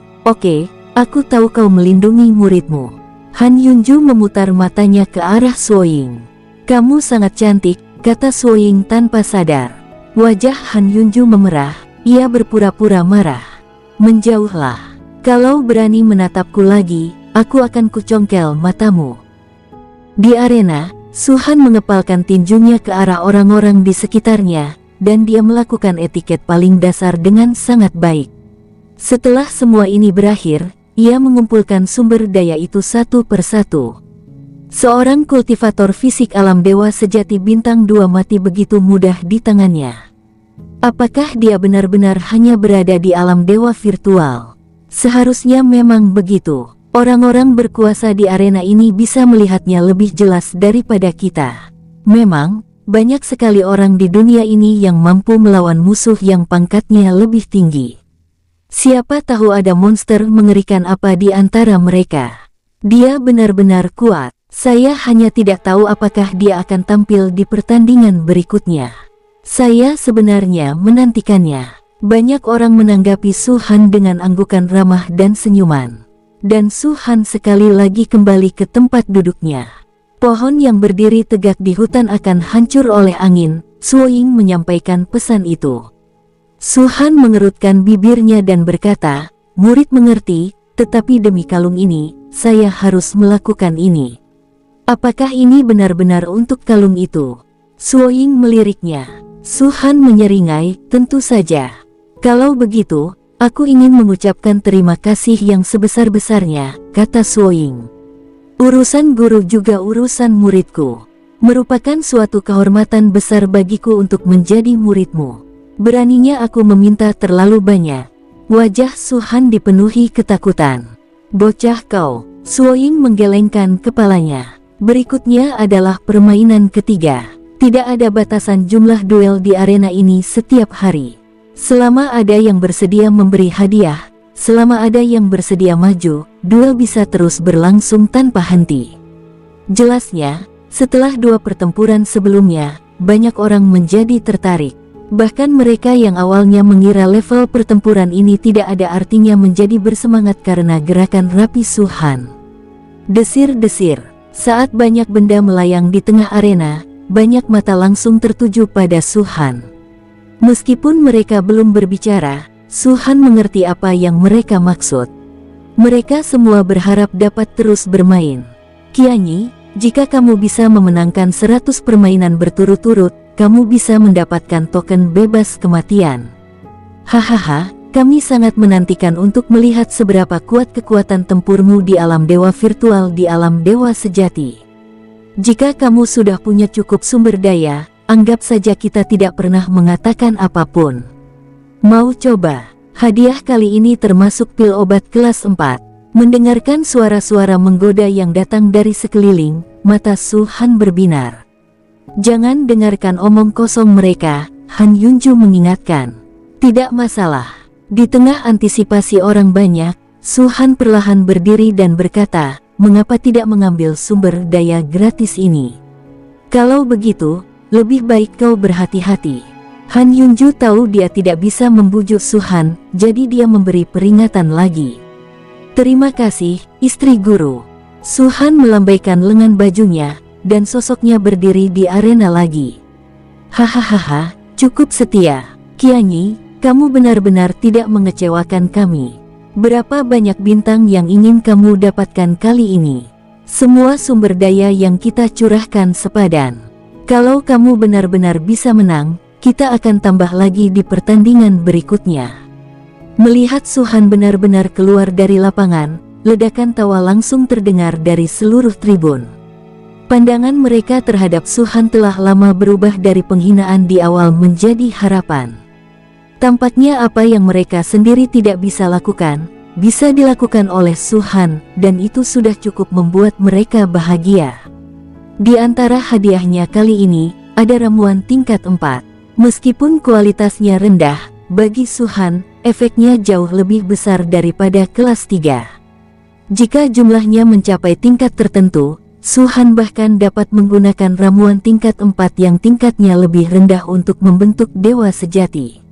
aku tahu kau melindungi muridmu. Han Yunju memutar matanya ke arah Suo Ying. Kamu sangat cantik, kata Suo Ying tanpa sadar. Wajah Han Yunju memerah, ia berpura-pura marah. Menjauhlah. Kalau berani menatapku lagi, aku akan kucongkel matamu. Di arena, Su Han mengepalkan tinjunya ke arah orang-orang di sekitarnya, dan dia melakukan etiket paling dasar dengan sangat baik. Setelah semua ini berakhir, ia mengumpulkan sumber daya itu satu persatu. Seorang kultivator fisik alam dewa sejati bintang 2 mati begitu mudah di tangannya. Apakah dia benar-benar hanya berada di alam dewa virtual? Seharusnya memang begitu. Orang-orang berkuasa di arena ini bisa melihatnya lebih jelas daripada kita. Memang, banyak sekali orang di dunia ini yang mampu melawan musuh yang pangkatnya lebih tinggi. Siapa tahu ada monster mengerikan apa di antara mereka. Dia benar-benar kuat. Saya hanya tidak tahu apakah dia akan tampil di pertandingan berikutnya. Saya sebenarnya menantikannya. Banyak orang menanggapi Su Han dengan anggukan ramah dan senyuman. Dan Su Han sekali lagi kembali ke tempat duduknya. Pohon yang berdiri tegak di hutan akan hancur oleh angin, Suo Ying menyampaikan pesan itu. Su Han mengerutkan bibirnya dan berkata, murid mengerti, tetapi demi kalung ini, saya harus melakukan ini. Apakah ini benar-benar untuk kalung itu? Suo Ying meliriknya. Su Han menyeringai, tentu saja. Kalau begitu, aku ingin mengucapkan terima kasih yang sebesar-besarnya, kata Suo Ying. Urusan guru juga urusan muridku. Merupakan suatu kehormatan besar bagiku untuk menjadi muridmu. Beraninya aku meminta terlalu banyak. Wajah Su Han dipenuhi ketakutan. Bocah kau, Suo Ying menggelengkan kepalanya. Berikutnya adalah permainan ketiga. Tidak ada batasan jumlah duel di arena ini setiap hari. Selama ada yang bersedia memberi hadiah, selama ada yang bersedia maju, duel bisa terus berlangsung tanpa henti. Jelasnya, setelah dua pertempuran sebelumnya, banyak orang menjadi tertarik. Bahkan mereka yang awalnya mengira level pertempuran ini tidak ada artinya menjadi bersemangat karena gerakan Rapi Su-han. Desir-desir, saat banyak benda melayang di tengah arena, banyak mata langsung tertuju pada Su-han. Meskipun mereka belum berbicara, Su-han mengerti apa yang mereka maksud. Mereka semua berharap dapat terus bermain. Qianyi, jika kamu bisa memenangkan 100 permainan berturut-turut, kamu bisa mendapatkan token bebas kematian. Hahaha, kami sangat menantikan untuk melihat seberapa kuat kekuatan tempurmu di alam dewa virtual di alam dewa sejati. Jika kamu sudah punya cukup sumber daya, anggap saja kita tidak pernah mengatakan apapun. Mau coba? Hadiah kali ini termasuk pil obat kelas 4. Mendengarkan suara-suara menggoda yang datang dari sekeliling, mata Su-han berbinar. Jangan dengarkan omong kosong mereka, Han Yunju mengingatkan. Tidak masalah. Di tengah antisipasi orang banyak, Su-han perlahan berdiri dan berkata, mengapa tidak mengambil sumber daya gratis ini? Kalau begitu, lebih baik kau berhati-hati. Han Yunju tahu dia tidak bisa membujuk Su-han, jadi dia memberi peringatan lagi. Terima kasih, istri guru. Su-han melambaikan lengan bajunya, dan sosoknya berdiri di arena lagi. Hahaha, cukup setia. Qianyi, kamu benar-benar tidak mengecewakan kami. Berapa banyak bintang yang ingin kamu dapatkan kali ini? Semua sumber daya yang kita curahkan sepadan. Kalau kamu benar-benar bisa menang, kita akan tambah lagi di pertandingan berikutnya. Melihat Su-han benar-benar keluar dari lapangan, ledakan tawa langsung terdengar dari seluruh tribun. Pandangan mereka terhadap Su-han telah lama berubah dari penghinaan di awal menjadi harapan. Tampaknya apa yang mereka sendiri tidak bisa lakukan, bisa dilakukan oleh Su-han, dan itu sudah cukup membuat mereka bahagia. Di antara hadiahnya kali ini, ada ramuan tingkat 4. Meskipun kualitasnya rendah, bagi Su-han, efeknya jauh lebih besar daripada kelas 3. Jika jumlahnya mencapai tingkat tertentu, Su-han bahkan dapat menggunakan ramuan tingkat 4 yang tingkatnya lebih rendah untuk membentuk dewa sejati.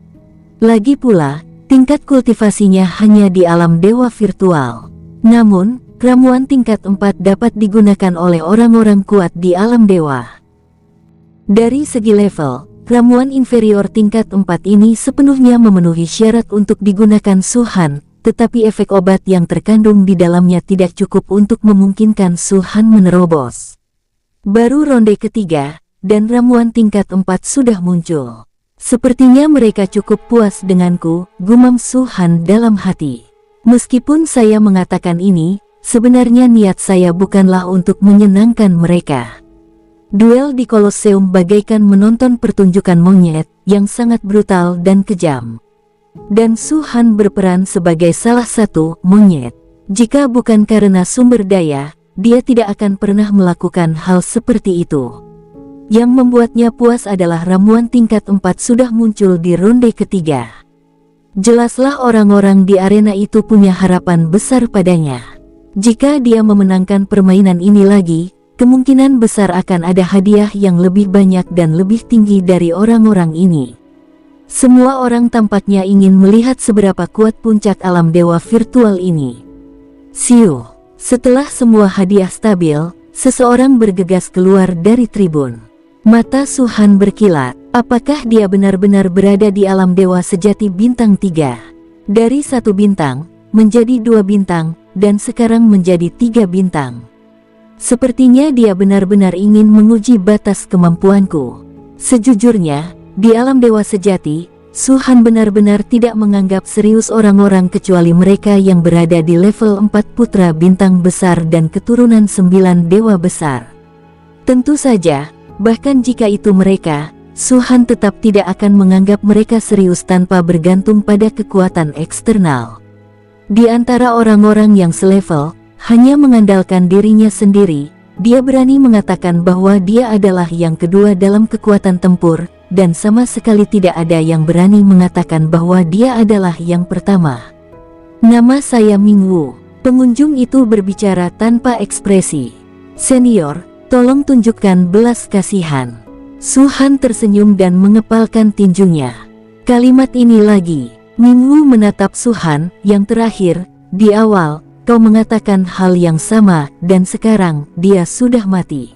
Lagi pula, tingkat kultivasinya hanya di alam dewa virtual. Namun, ramuan tingkat 4 dapat digunakan oleh orang-orang kuat di alam dewa. Dari segi level, ramuan inferior tingkat 4 ini sepenuhnya memenuhi syarat untuk digunakan Su-han, tetapi efek obat yang terkandung di dalamnya tidak cukup untuk memungkinkan Su-han menerobos. Baru ronde ketiga, dan ramuan tingkat 4 sudah muncul. Sepertinya mereka cukup puas denganku, gumam Su-han dalam hati. Meskipun saya mengatakan ini, sebenarnya niat saya bukanlah untuk menyenangkan mereka. Duel di Kolosseum bagaikan menonton pertunjukan monyet yang sangat brutal dan kejam. Dan Su-han berperan sebagai salah satu monyet. Jika bukan karena sumber daya, dia tidak akan pernah melakukan hal seperti itu. Yang membuatnya puas adalah ramuan tingkat 4 sudah muncul di ronde ketiga. Jelaslah orang-orang di arena itu punya harapan besar padanya. Jika dia memenangkan permainan ini lagi, kemungkinan besar akan ada hadiah yang lebih banyak dan lebih tinggi dari orang-orang ini. Semua orang tampaknya ingin melihat seberapa kuat puncak alam dewa virtual ini. Siu, setelah semua hadiah stabil, seseorang bergegas keluar dari tribun. Mata Su-han berkilat, apakah dia benar-benar berada di alam dewa sejati bintang 3? Dari 1 bintang, menjadi 2 bintang, dan sekarang menjadi 3 bintang. Sepertinya dia benar-benar ingin menguji batas kemampuanku. Sejujurnya, di alam dewa sejati, Su-han benar-benar tidak menganggap serius orang-orang kecuali mereka yang berada di level 4 putra bintang besar dan keturunan 9 dewa besar. Tentu saja, bahkan jika itu mereka, Su-han tetap tidak akan menganggap mereka serius tanpa bergantung pada kekuatan eksternal. Di antara orang-orang yang selevel, hanya mengandalkan dirinya sendiri, dia berani mengatakan bahwa dia adalah yang kedua dalam kekuatan tempur, dan sama sekali tidak ada yang berani mengatakan bahwa dia adalah yang pertama. Nama saya Ming Wu, Pengunjung itu berbicara tanpa ekspresi. "Senior, tolong tunjukkan belas kasihan." Su Han tersenyum dan mengepalkan tinjunya. "Kalimat ini lagi." Ming Wu menatap Su Han. "Yang terakhir, di awal, kau mengatakan hal yang sama, dan sekarang, dia sudah mati.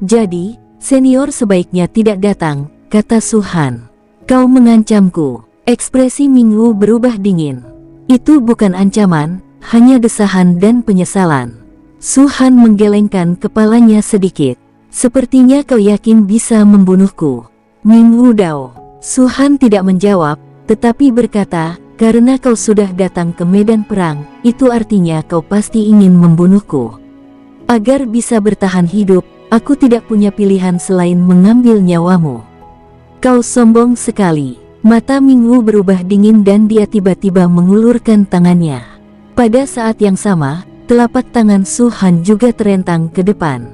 Jadi, senior sebaiknya tidak datang," kata Su Han. "Kau mengancamku." Ekspresi Ming Wu berubah dingin. "Itu bukan ancaman, hanya desahan dan penyesalan." Su Han menggelengkan kepalanya sedikit. "Sepertinya kau yakin bisa membunuhku." Ming Wu Dao. Su Han tidak menjawab, tetapi berkata, "Karena kau sudah datang ke medan perang, itu artinya kau pasti ingin membunuhku. Agar bisa bertahan hidup, aku tidak punya pilihan selain mengambil nyawamu." "Kau sombong sekali." Mata Ming Wu berubah dingin dan dia tiba-tiba mengulurkan tangannya. Pada saat yang sama, telapak tangan Su Han juga terentang ke depan.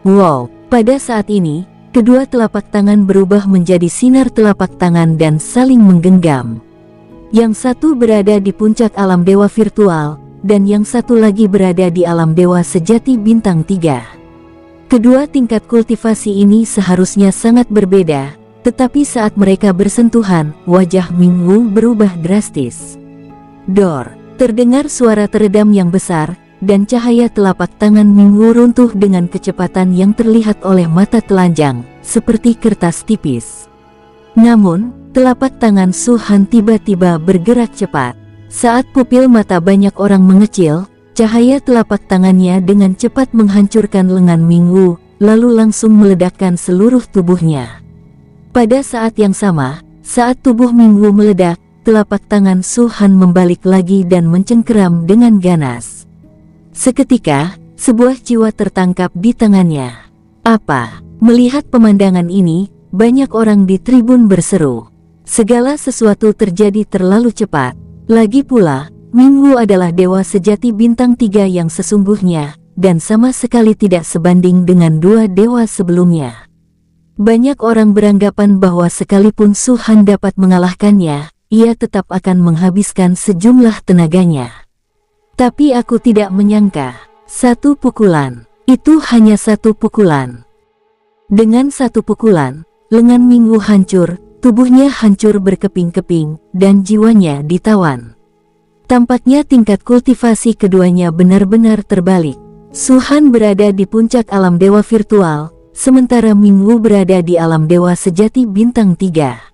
Wow, pada saat ini, kedua telapak tangan berubah menjadi sinar telapak tangan dan saling menggenggam. Yang satu berada di puncak alam dewa virtual, dan yang satu lagi berada di alam dewa sejati bintang 3. Kedua tingkat kultivasi ini seharusnya sangat berbeda, tetapi saat mereka bersentuhan, wajah Ming Wu berubah drastis. Dor, terdengar suara teredam yang besar, dan cahaya telapak tangan Ming Wu runtuh dengan kecepatan yang terlihat oleh mata telanjang, seperti kertas tipis. Namun, telapak tangan Su Han tiba-tiba bergerak cepat. Saat pupil mata banyak orang mengecil, cahaya telapak tangannya dengan cepat menghancurkan lengan Ming Wu, lalu langsung meledakkan seluruh tubuhnya. Pada saat yang sama, saat tubuh Ming Wu meledak, telapak tangan Su Han membalik lagi dan mencengkeram dengan ganas. Seketika, sebuah jiwa tertangkap di tangannya. "Apa?" Melihat pemandangan ini, banyak orang di tribun berseru. Segala sesuatu terjadi terlalu cepat. Lagi pula, Ming Wu adalah dewa sejati bintang 3 yang sesungguhnya, dan sama sekali tidak sebanding dengan dua dewa sebelumnya. Banyak orang beranggapan bahwa sekalipun Su Han dapat mengalahkannya, ia tetap akan menghabiskan sejumlah tenaganya. Tapi aku tidak menyangka, satu pukulan, itu hanya satu pukulan. Dengan satu pukulan, lengan Ming Wu hancur, tubuhnya hancur berkeping-keping, dan jiwanya ditawan. Tampaknya tingkat kultivasi keduanya benar-benar terbalik. Su Han berada di puncak alam dewa virtual, sementara Ming Wu berada di alam dewa sejati bintang 3.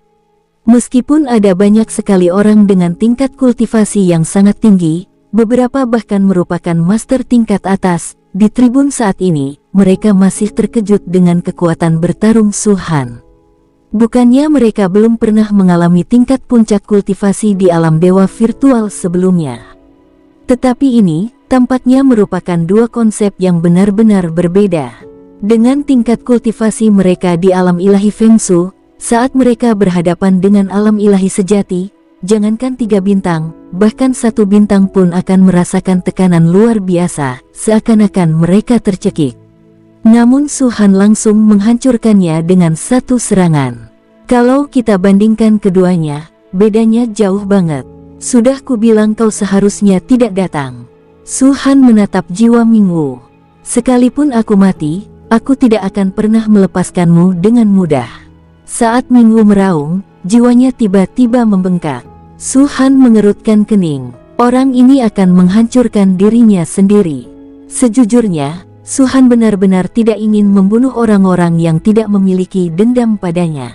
Meskipun ada banyak sekali orang dengan tingkat kultivasi yang sangat tinggi, beberapa bahkan merupakan master tingkat atas, di tribun saat ini, mereka masih terkejut dengan kekuatan bertarung Su Han. Bukannya mereka belum pernah mengalami tingkat puncak kultivasi di alam dewa virtual sebelumnya. Tetapi ini, tampaknya merupakan dua konsep yang benar-benar berbeda. Dengan tingkat kultivasi mereka di alam ilahi Feng Shui, saat mereka berhadapan dengan alam ilahi sejati, jangankan 3 bintang, bahkan 1 bintang pun akan merasakan tekanan luar biasa, seakan-akan mereka tercekik. Namun Su Han langsung menghancurkannya dengan satu serangan. Kalau kita bandingkan keduanya, bedanya jauh banget. "Sudah kubilang kau seharusnya tidak datang." Su Han menatap jiwa Ming Wu. "Sekalipun aku mati, aku tidak akan pernah melepaskanmu dengan mudah." Saat Ming Wu meraung, jiwanya tiba-tiba membengkak. Su Han mengerutkan kening. Orang ini akan menghancurkan dirinya sendiri. Sejujurnya, Su Han benar-benar tidak ingin membunuh orang-orang yang tidak memiliki dendam padanya.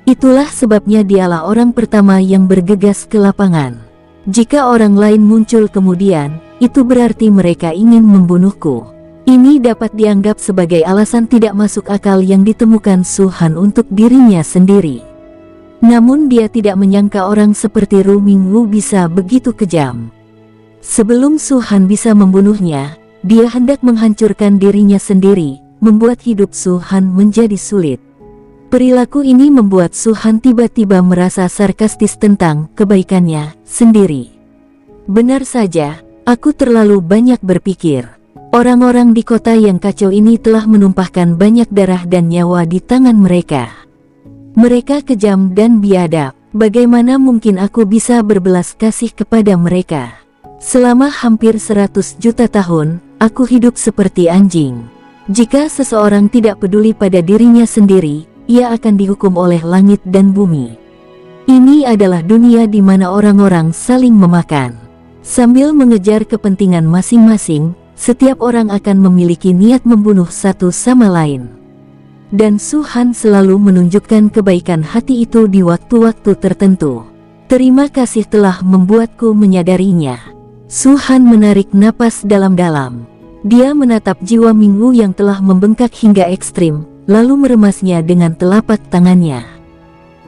Itulah sebabnya dialah orang pertama yang bergegas ke lapangan. Jika orang lain muncul kemudian, itu berarti mereka ingin membunuhku. Ini dapat dianggap sebagai alasan tidak masuk akal yang ditemukan Su Han untuk dirinya sendiri. Namun dia tidak menyangka orang seperti Ru Mingwu bisa begitu kejam. Sebelum Su Han bisa membunuhnya, dia hendak menghancurkan dirinya sendiri, membuat hidup Su Han menjadi sulit. Perilaku ini membuat Su Han tiba-tiba merasa sarkastis tentang kebaikannya sendiri. Benar saja, aku terlalu banyak berpikir. Orang-orang di kota yang kacau ini telah menumpahkan banyak darah dan nyawa di tangan mereka. Mereka kejam dan biadab. Bagaimana mungkin aku bisa berbelas kasih kepada mereka? Selama hampir 100 juta tahun, aku hidup seperti anjing. Jika seseorang tidak peduli pada dirinya sendiri, ia akan dihukum oleh langit dan bumi. Ini adalah dunia di mana orang-orang saling memakan. Sambil mengejar kepentingan masing-masing, setiap orang akan memiliki niat membunuh satu sama lain. Dan Tuhan selalu menunjukkan kebaikan hati itu di waktu-waktu tertentu. Terima kasih telah membuatku menyadarinya. Tuhan menarik napas dalam-dalam. Dia menatap jiwa Minggu yang telah membengkak hingga ekstrim, lalu meremasnya dengan telapak tangannya.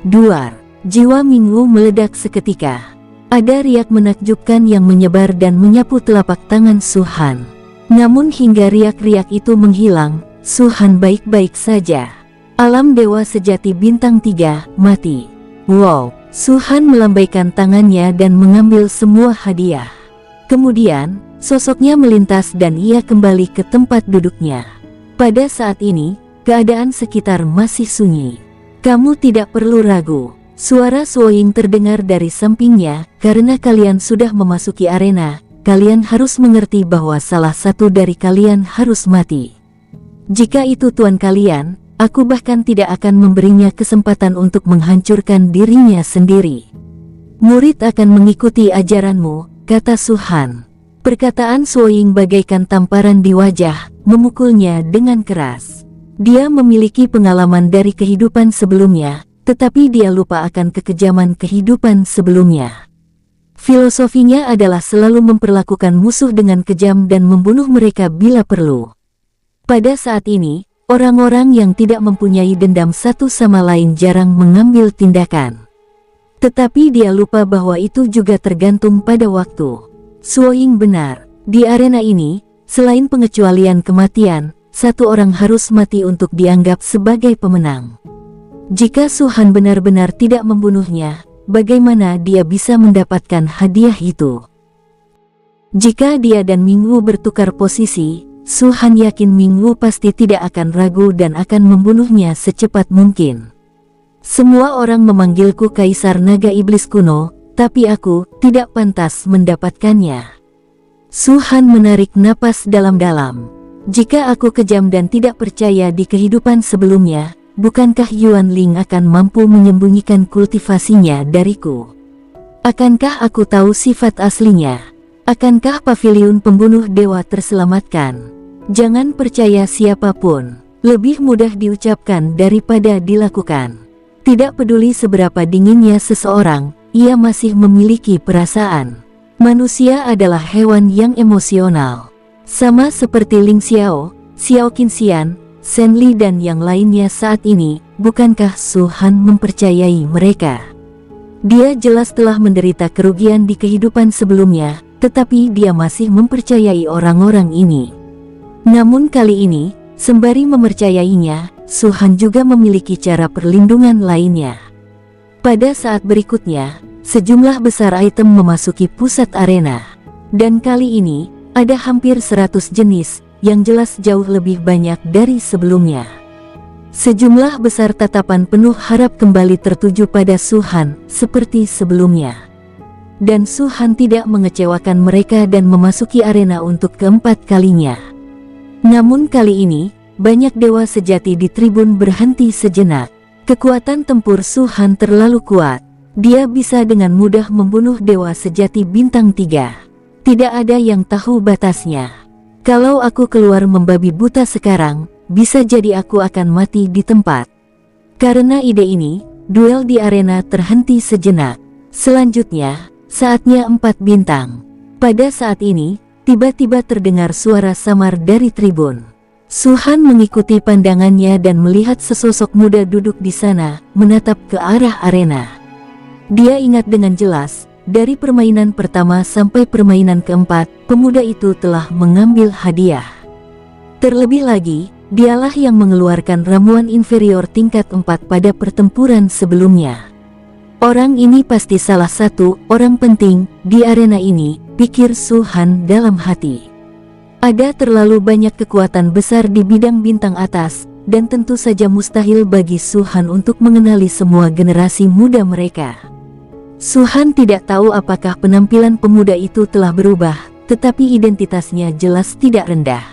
Duar. Jiwa Minggu meledak seketika. Ada riak menakjubkan yang menyebar dan menyapu telapak tangan Tuhan. Namun hingga riak-riak itu menghilang, Tuhan baik-baik saja. Alam dewa sejati bintang 3, mati. Wow, Tuhan melambaikan tangannya dan mengambil semua hadiah. Kemudian, sosoknya melintas dan ia kembali ke tempat duduknya. Pada saat ini, keadaan sekitar masih sunyi. Kamu tidak perlu ragu. Suara Suoying terdengar dari sampingnya, karena kalian sudah memasuki arena, kalian harus mengerti bahwa salah satu dari kalian harus mati. Jika itu tuan kalian, aku bahkan tidak akan memberinya kesempatan untuk menghancurkan dirinya sendiri. Murid akan mengikuti ajaranmu, kata Tuhan. Perkataan Suoying bagaikan tamparan di wajah, memukulnya dengan keras. Dia memiliki pengalaman dari kehidupan sebelumnya, tetapi dia lupa akan kekejaman kehidupan sebelumnya. Filosofinya adalah selalu memperlakukan musuh dengan kejam dan membunuh mereka bila perlu. Pada saat ini, orang-orang yang tidak mempunyai dendam satu sama lain jarang mengambil tindakan. Tetapi dia lupa bahwa itu juga tergantung pada waktu. Suoying benar, di arena ini, selain pengecualian kematian, satu orang harus mati untuk dianggap sebagai pemenang. Jika Tuhan benar-benar tidak membunuhnya, bagaimana dia bisa mendapatkan hadiah itu? Jika dia dan Minggu bertukar posisi, Tuhan yakin Minggu pasti tidak akan ragu dan akan membunuhnya secepat mungkin. Semua orang memanggilku Kaisar Naga Iblis Kuno, tapi aku tidak pantas mendapatkannya. Tuhan menarik napas dalam-dalam. Jika aku kejam dan tidak percaya di kehidupan sebelumnya, bukankah Yuan Ling akan mampu menyembunyikan kultivasinya dariku? Akankah aku tahu sifat aslinya? Akankah pavilion pembunuh dewa terselamatkan? Jangan percaya siapapun. Lebih mudah diucapkan daripada dilakukan. Tidak peduli seberapa dinginnya seseorang, ia masih memiliki perasaan. Manusia adalah hewan yang emosional. Sama seperti Ling Xiao, Xiao Qinxian, Shen Li dan yang lainnya saat ini, bukankah Tuhan mempercayai mereka? Dia jelas telah menderita kerugian di kehidupan sebelumnya, tetapi dia masih mempercayai orang-orang ini. Namun kali ini, sembari mempercayainya, Tuhan juga memiliki cara perlindungan lainnya. Pada saat berikutnya, sejumlah besar item memasuki pusat arena. Dan kali ini, ada hampir 100 jenis, yang jelas jauh lebih banyak dari sebelumnya. Sejumlah besar tatapan penuh harap kembali tertuju pada Tuhan, seperti sebelumnya. Dan Tuhan tidak mengecewakan mereka dan memasuki arena untuk keempat kalinya. Namun kali ini, banyak dewa sejati di tribun berhenti sejenak. Kekuatan tempur Tuhan terlalu kuat. Dia bisa dengan mudah membunuh dewa sejati bintang 3. Tidak ada yang tahu batasnya. Kalau aku keluar membabi buta sekarang, bisa jadi aku akan mati di tempat. Karena ide ini, duel di arena terhenti sejenak. Selanjutnya, saatnya 4 bintang. Pada saat ini, tiba-tiba terdengar suara samar dari tribun. Tuhan mengikuti pandangannya dan melihat sesosok muda duduk di sana, menatap ke arah arena. Dia ingat dengan jelas, dari permainan pertama sampai permainan keempat, pemuda itu telah mengambil hadiah. Terlebih lagi, dialah yang mengeluarkan ramuan inferior tingkat 4 pada pertempuran sebelumnya. Orang ini pasti salah satu orang penting di arena ini, pikir Tuhan dalam hati. Ada terlalu banyak kekuatan besar di bidang bintang atas, dan tentu saja mustahil bagi Tuhan untuk mengenali semua generasi muda mereka. Suhan tidak tahu apakah penampilan pemuda itu telah berubah, tetapi identitasnya jelas tidak rendah.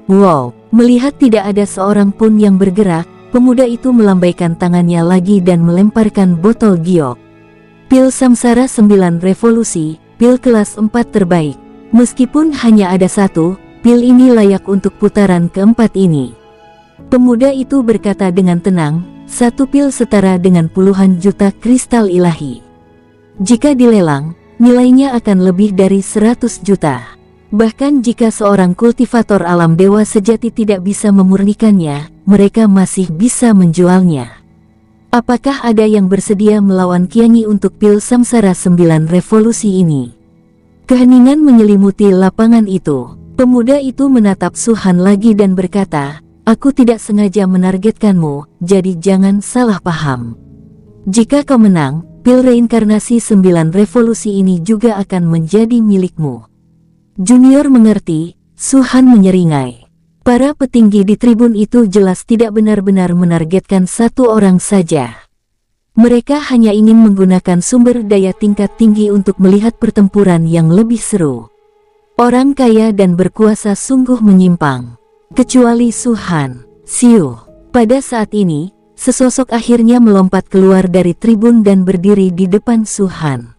Wow, melihat tidak ada seorang pun yang bergerak, pemuda itu melambaikan tangannya lagi dan melemparkan botol giok. Pil Samsara 9 Revolusi, pil kelas 4 terbaik. Meskipun hanya ada satu, pil ini layak untuk putaran keempat ini. Pemuda itu berkata dengan tenang, satu pil setara dengan puluhan juta kristal ilahi. Jika dilelang, nilainya akan lebih dari 100 juta. Bahkan jika seorang kultivator alam dewa sejati tidak bisa memurnikannya, mereka masih bisa menjualnya. Apakah ada yang bersedia melawan Qianyi untuk pil Samsara 9 Revolusi ini? Keheningan menyelimuti lapangan itu. Pemuda itu menatap Suhan lagi dan berkata, aku tidak sengaja menargetkanmu, jadi jangan salah paham. Jika kau menang, pil reinkarnasi 9 revolusi ini juga akan menjadi milikmu. Junior mengerti, Suhan menyeringai. Para petinggi di tribun itu jelas tidak benar-benar menargetkan satu orang saja. Mereka hanya ingin menggunakan sumber daya tingkat tinggi untuk melihat pertempuran yang lebih seru. Orang kaya dan berkuasa sungguh menyimpang. Kecuali Suhan. Siu. Pada saat ini, sesosok akhirnya melompat keluar dari tribun dan berdiri di depan Suhan.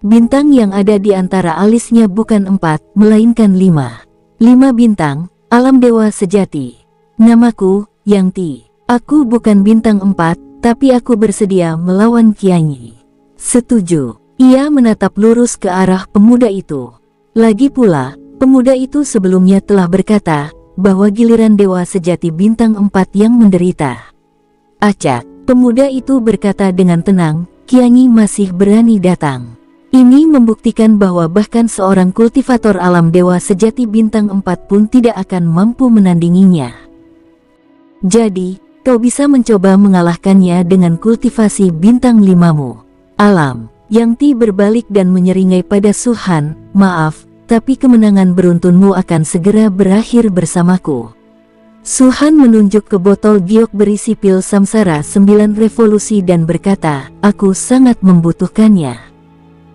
Bintang yang ada di antara alisnya bukan 4, melainkan 5. 5 bintang, alam dewa sejati. Namaku, Yang Ti. Aku bukan bintang 4, tapi aku bersedia melawan Qianyi. Setuju. Ia menatap lurus ke arah pemuda itu. Lagi pula, pemuda itu sebelumnya telah berkata, bahwa giliran dewa sejati bintang 4 yang menderita. Acak, pemuda itu berkata dengan tenang, Qianyi masih berani datang. Ini membuktikan bahwa bahkan seorang kultivator alam dewa sejati bintang 4 pun tidak akan mampu menandinginya. Jadi, kau bisa mencoba mengalahkannya dengan kultivasi bintang 5-mu. Alam. Yang Ti berbalik dan menyeringai pada Suhan, maaf, tapi kemenangan beruntunmu akan segera berakhir bersamaku. Suhan menunjuk ke botol giok berisi pil Samsara 9 revolusi dan berkata, aku sangat membutuhkannya.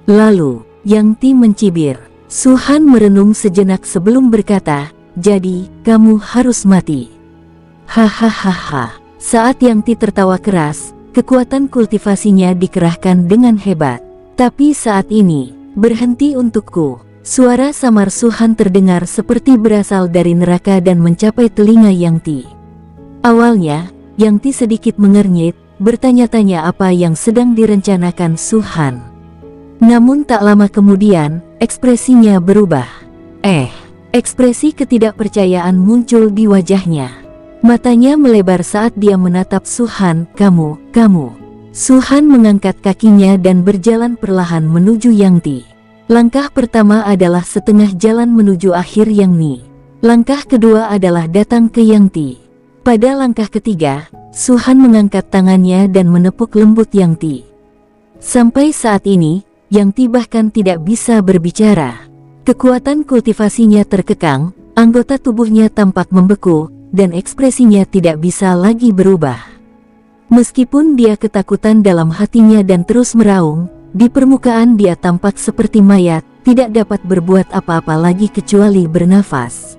Lalu, Yang Ti mencibir. Suhan merenung sejenak sebelum berkata, jadi, kamu harus mati. Hahaha. Saat Yang Ti tertawa keras, kekuatan kultivasinya dikerahkan dengan hebat. Tapi saat ini, berhenti untukku. Suara samar Suhan terdengar seperti berasal dari neraka dan mencapai telinga Yang Ti. Awalnya, Yang Ti sedikit mengernyit, bertanya-tanya apa yang sedang direncanakan Suhan. Namun tak lama kemudian, ekspresinya berubah. Ekspresi ketidakpercayaan muncul di wajahnya. Matanya melebar saat dia menatap Suhan, kamu. Suhan mengangkat kakinya dan berjalan perlahan menuju Yang Ti. Langkah pertama adalah setengah jalan menuju akhir Yang Ni. Langkah kedua adalah datang ke Yang Ti. Pada langkah ketiga, Suhan mengangkat tangannya dan menepuk lembut Yang Ti. Sampai saat ini, Yang Ti bahkan tidak bisa berbicara. Kekuatan kultivasinya terkekang, anggota tubuhnya tampak membeku, dan ekspresinya tidak bisa lagi berubah. Meskipun dia ketakutan dalam hatinya dan terus meraung, di permukaan dia tampak seperti mayat, tidak dapat berbuat apa-apa lagi kecuali bernafas.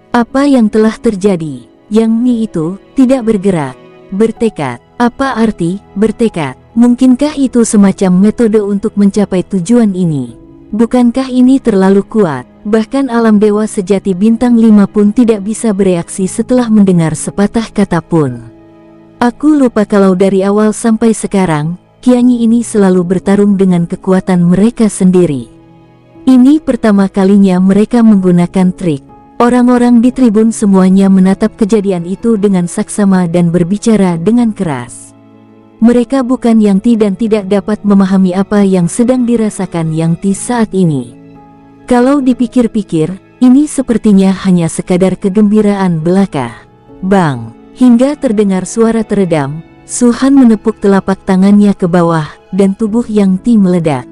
Apa yang telah terjadi? Yang Ni itu tidak bergerak, bertekad. Apa arti bertekad? Mungkinkah itu semacam metode untuk mencapai tujuan ini? Bukankah ini terlalu kuat? Bahkan alam dewa sejati bintang 5 pun tidak bisa bereaksi setelah mendengar sepatah kata pun. Aku lupa kalau dari awal sampai sekarang, Qianyi ini selalu bertarung dengan kekuatan mereka sendiri. Ini pertama kalinya mereka menggunakan trik. Orang-orang di tribun semuanya menatap kejadian itu dengan saksama dan berbicara dengan keras. Mereka bukan Yang Ti dan tidak dapat memahami apa yang sedang dirasakan Yang Ti saat ini. Kalau dipikir-pikir, ini sepertinya hanya sekadar kegembiraan belaka. Bang! Hingga terdengar suara teredam, Suhan menepuk telapak tangannya ke bawah, dan tubuh Yang Ti meledak.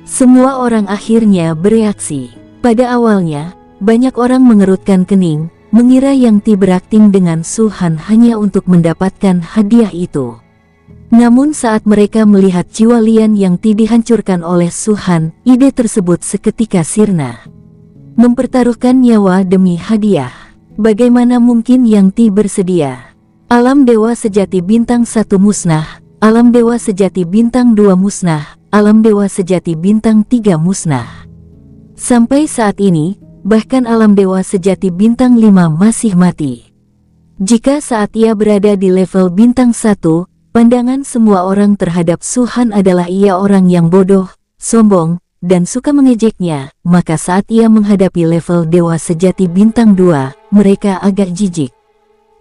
Semua orang akhirnya bereaksi. Pada awalnya, banyak orang mengerutkan kening, mengira Yang Ti berakting dengan Suhan hanya untuk mendapatkan hadiah itu. Namun saat mereka melihat jiwa Lian yang dihancurkan oleh Su Han, ide tersebut seketika sirna. Mempertaruhkan nyawa demi hadiah. Bagaimana mungkin Yang Ti bersedia? Alam Dewa Sejati Bintang 1 musnah, Alam Dewa Sejati Bintang 2 musnah, Alam Dewa Sejati Bintang 3 musnah. Sampai saat ini, bahkan Alam Dewa Sejati Bintang 5 masih mati. Jika saat ia berada di level Bintang 1, pandangan semua orang terhadap Su Han adalah ia orang yang bodoh, sombong, dan suka mengejeknya, maka saat ia menghadapi level Dewa Sejati Bintang 2, mereka agak jijik.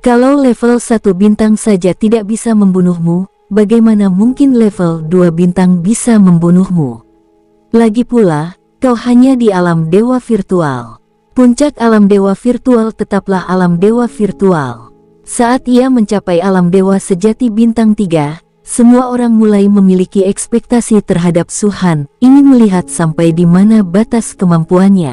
Kalau level 1 bintang saja tidak bisa membunuhmu, bagaimana mungkin level 2 bintang bisa membunuhmu? Lagi pula, kau hanya di alam dewa virtual. Puncak alam dewa virtual tetaplah alam dewa virtual. Saat ia mencapai alam dewa sejati bintang 3, semua orang mulai memiliki ekspektasi terhadap Su Han, ingin melihat sampai di mana batas kemampuannya.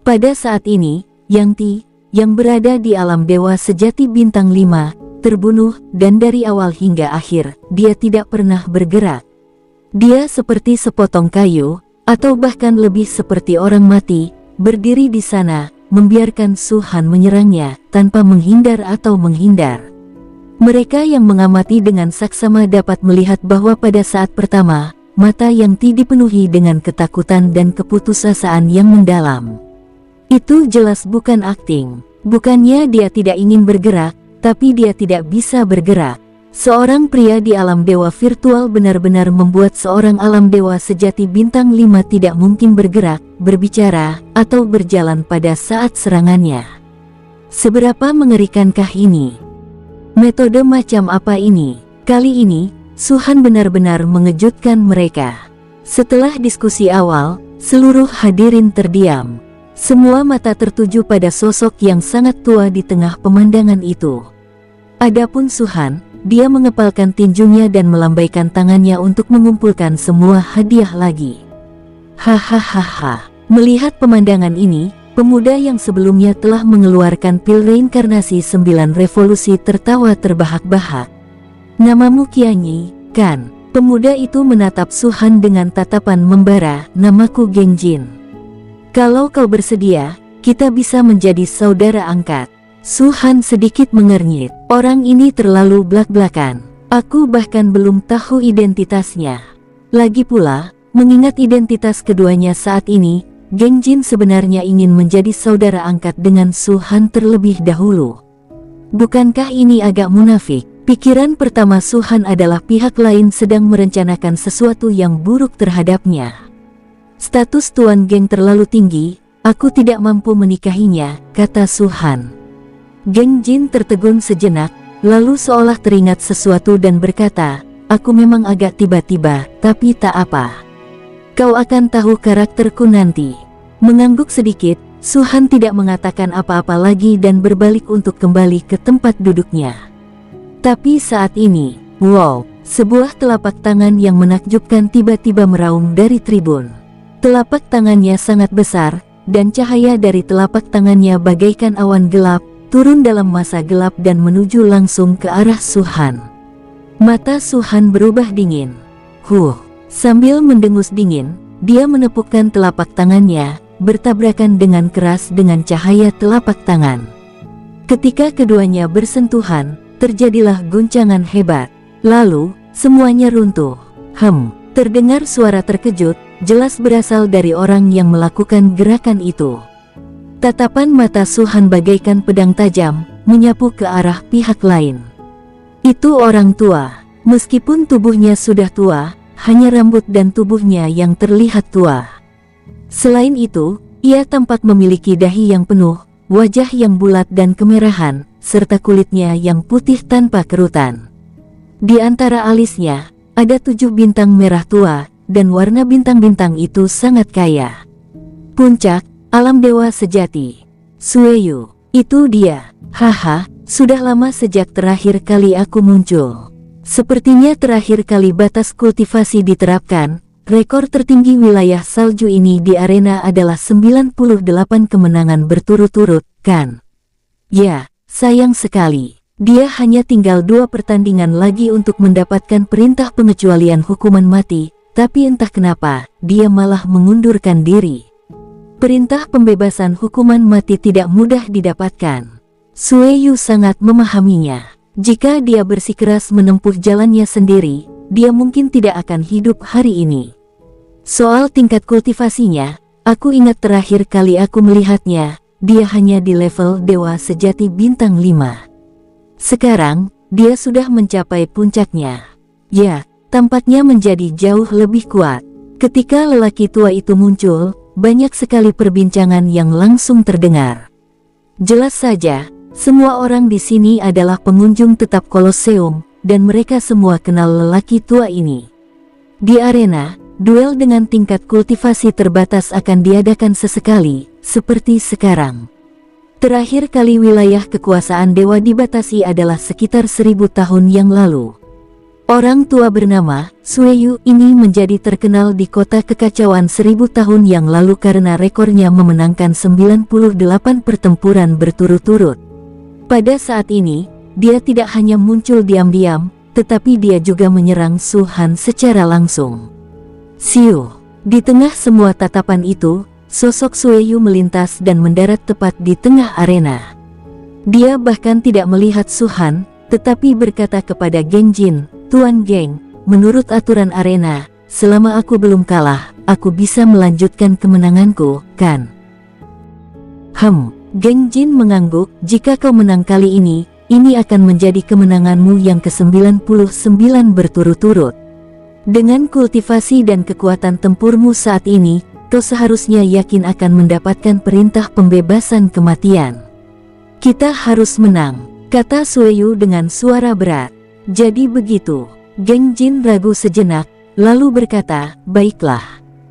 Pada saat ini, Yang Ti, yang berada di alam dewa sejati bintang 5, terbunuh, dan dari awal hingga akhir, dia tidak pernah bergerak. Dia seperti sepotong kayu, atau bahkan lebih seperti orang mati, berdiri di sana, membiarkan Su Han menyerangnya, tanpa menghindar atau menghindar. Mereka yang mengamati dengan saksama dapat melihat bahwa pada saat pertama, mata Yang Ti dipenuhi dengan ketakutan dan keputusasaan yang mendalam. Itu jelas bukan akting. Bukannya dia tidak ingin bergerak, tapi dia tidak bisa bergerak. Seorang pria di alam dewa virtual benar-benar membuat seorang alam dewa sejati bintang 5 tidak mungkin bergerak, berbicara, atau berjalan pada saat serangannya. Seberapa mengerikankah ini? Metode macam apa ini? Kali ini, Su Han benar-benar mengejutkan mereka. Setelah diskusi awal, seluruh hadirin terdiam. Semua mata tertuju pada sosok yang sangat tua di tengah pemandangan itu. Adapun Su Han, dia mengepalkan tinjunya dan melambaikan tangannya untuk mengumpulkan semua hadiah lagi. Hahaha. Melihat pemandangan ini, pemuda yang sebelumnya telah mengeluarkan pil reinkarnasi 9 revolusi tertawa terbahak-bahak. Namamu Qianyi, kan? Pemuda itu menatap Su Han dengan tatapan membara. Namaku Gengjin. Kalau kau bersedia, kita bisa menjadi saudara angkat. Su Han sedikit mengernyit. Orang ini terlalu blak-blakan. Aku bahkan belum tahu identitasnya. Lagi pula, mengingat identitas keduanya saat ini, Gengjin sebenarnya ingin menjadi saudara angkat dengan Su Han terlebih dahulu. Bukankah ini agak munafik? Pikiran pertama Su Han adalah pihak lain sedang merencanakan sesuatu yang buruk terhadapnya. Status Tuan Geng terlalu tinggi, aku tidak mampu menikahinya, kata Su Han. Gengjin tertegun sejenak, lalu seolah teringat sesuatu dan berkata, aku memang agak tiba-tiba, tapi tak apa. Kau akan tahu karakterku nanti. Mengangguk sedikit, Su Han tidak mengatakan apa-apa lagi dan berbalik untuk kembali ke tempat duduknya. Tapi saat ini, wow, sebuah telapak tangan yang menakjubkan tiba-tiba meraung dari tribun. Telapak tangannya sangat besar, dan cahaya dari telapak tangannya bagaikan awan gelap, turun dalam masa gelap dan menuju langsung ke arah Su Han. Mata Su Han berubah dingin. Sambil mendengus dingin, dia menepukkan telapak tangannya, bertabrakan dengan keras dengan cahaya telapak tangan. Ketika keduanya bersentuhan, terjadilah guncangan hebat. Lalu, semuanya runtuh. Terdengar suara terkejut, jelas berasal dari orang yang melakukan gerakan itu. Tatapan mata Su Han bagaikan pedang tajam, menyapu ke arah pihak lain. Itu orang tua. Meskipun tubuhnya sudah tua, hanya rambut dan tubuhnya yang terlihat tua. Selain itu, ia tampak memiliki dahi yang penuh, wajah yang bulat dan kemerahan, serta kulitnya yang putih tanpa kerutan. Di antara alisnya, ada 7 bintang merah tua, dan warna bintang-bintang itu sangat kaya. Puncak, alam dewa sejati. Sueyu, itu dia. Haha, sudah lama sejak terakhir kali aku muncul. Sepertinya terakhir kali batas kultivasi diterapkan, rekor tertinggi wilayah salju ini di arena adalah 98 kemenangan berturut-turut, kan? Ya, sayang sekali. Dia hanya tinggal 2 pertandingan lagi untuk mendapatkan perintah pengecualian hukuman mati, tapi entah kenapa, dia malah mengundurkan diri. Perintah pembebasan hukuman mati tidak mudah didapatkan. Sue Yu sangat memahaminya. Jika dia bersikeras menempuh jalannya sendiri, dia mungkin tidak akan hidup hari ini. Soal tingkat kultivasinya, aku ingat terakhir kali aku melihatnya, dia hanya di level dewa sejati bintang 5. Sekarang, dia sudah mencapai puncaknya. Ya, tampaknya menjadi jauh lebih kuat. Ketika lelaki tua itu muncul, banyak sekali perbincangan yang langsung terdengar. Jelas saja, semua orang di sini adalah pengunjung tetap Kolosseum, dan mereka semua kenal lelaki tua ini. Di arena, duel dengan tingkat kultivasi terbatas akan diadakan sesekali, seperti sekarang. Terakhir kali wilayah kekuasaan dewa dibatasi adalah sekitar 1000 tahun yang lalu. Orang tua bernama Sue Yu ini menjadi terkenal di kota kekacauan 1000 tahun yang lalu karena rekornya memenangkan 98 pertempuran berturut-turut. Pada saat ini, dia tidak hanya muncul diam-diam, tetapi dia juga menyerang Su Han secara langsung. Siu, di tengah semua tatapan itu, sosok Sue Yu melintas dan mendarat tepat di tengah arena. Dia bahkan tidak melihat Su Han, tetapi berkata kepada Geng Jin, "Tuan Geng, menurut aturan arena, selama aku belum kalah, aku bisa melanjutkan kemenanganku, kan?" Geng Jin mengangguk, "Jika kau menang kali ini akan menjadi kemenanganmu yang ke-99 berturut-turut. Dengan kultivasi dan kekuatan tempurmu saat ini, kau seharusnya yakin akan mendapatkan perintah pembebasan kematian." "Kita harus menang," kata Sue Yu dengan suara berat. "Jadi begitu." Geng Jin ragu sejenak, lalu berkata, "Baiklah.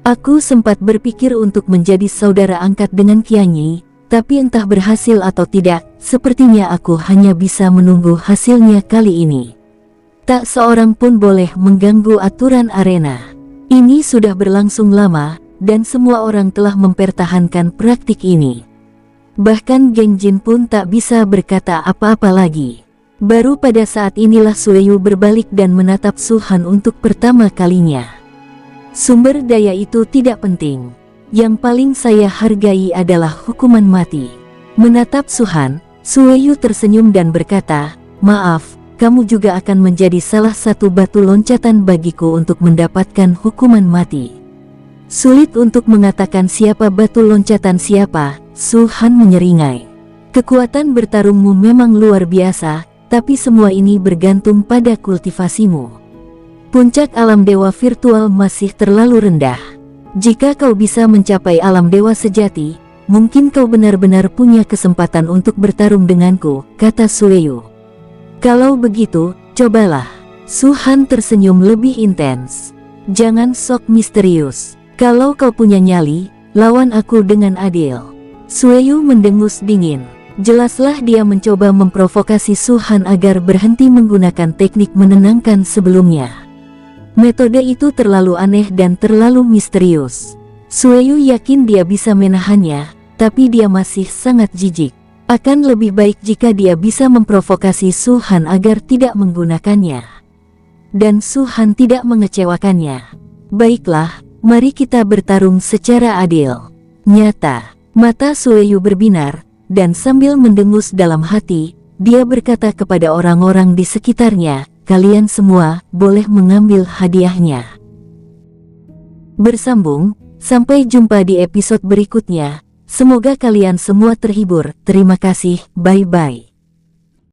Aku sempat berpikir untuk menjadi saudara angkat dengan Qianyi, tapi entah berhasil atau tidak, sepertinya aku hanya bisa menunggu hasilnya kali ini. Tak seorang pun boleh mengganggu aturan arena. Ini sudah berlangsung lama, dan semua orang telah mempertahankan praktik ini." Bahkan Geng Jin pun tak bisa berkata apa-apa lagi. Baru pada saat inilah Sue Yu berbalik dan menatap Su Han untuk pertama kalinya. "Sumber daya itu tidak penting. Yang paling saya hargai adalah hukuman mati." Menatap Su Han, Sue Yu tersenyum dan berkata, "Maaf, kamu juga akan menjadi salah satu batu loncatan bagiku untuk mendapatkan hukuman mati." Sulit untuk mengatakan siapa batu loncatan siapa, Su Han menyeringai. "Kekuatan bertarungmu memang luar biasa, tapi semua ini bergantung pada kultivasimu. Puncak alam dewa virtual masih terlalu rendah. Jika kau bisa mencapai alam dewa sejati, mungkin kau benar-benar punya kesempatan untuk bertarung denganku," kata Sue Yu. "Kalau begitu, cobalah." Su Han tersenyum lebih intens. "Jangan sok misterius. Kalau kau punya nyali, lawan aku dengan adil." Sue Yu mendengus dingin. Jelaslah dia mencoba memprovokasi Su Han agar berhenti menggunakan teknik menenangkan sebelumnya. Metode itu terlalu aneh dan terlalu misterius. Sue Yu yakin dia bisa menahannya, tapi dia masih sangat jijik. Akan lebih baik jika dia bisa memprovokasi Su Han agar tidak menggunakannya. Dan Su Han tidak mengecewakannya. "Baiklah, mari kita bertarung secara adil." Nyata, mata Sue Yu berbinar, dan sambil mendengus dalam hati, dia berkata kepada orang-orang di sekitarnya, "Kalian semua boleh mengambil hadiahnya." Bersambung, sampai jumpa di episode berikutnya. Semoga kalian semua terhibur. Terima kasih, bye-bye.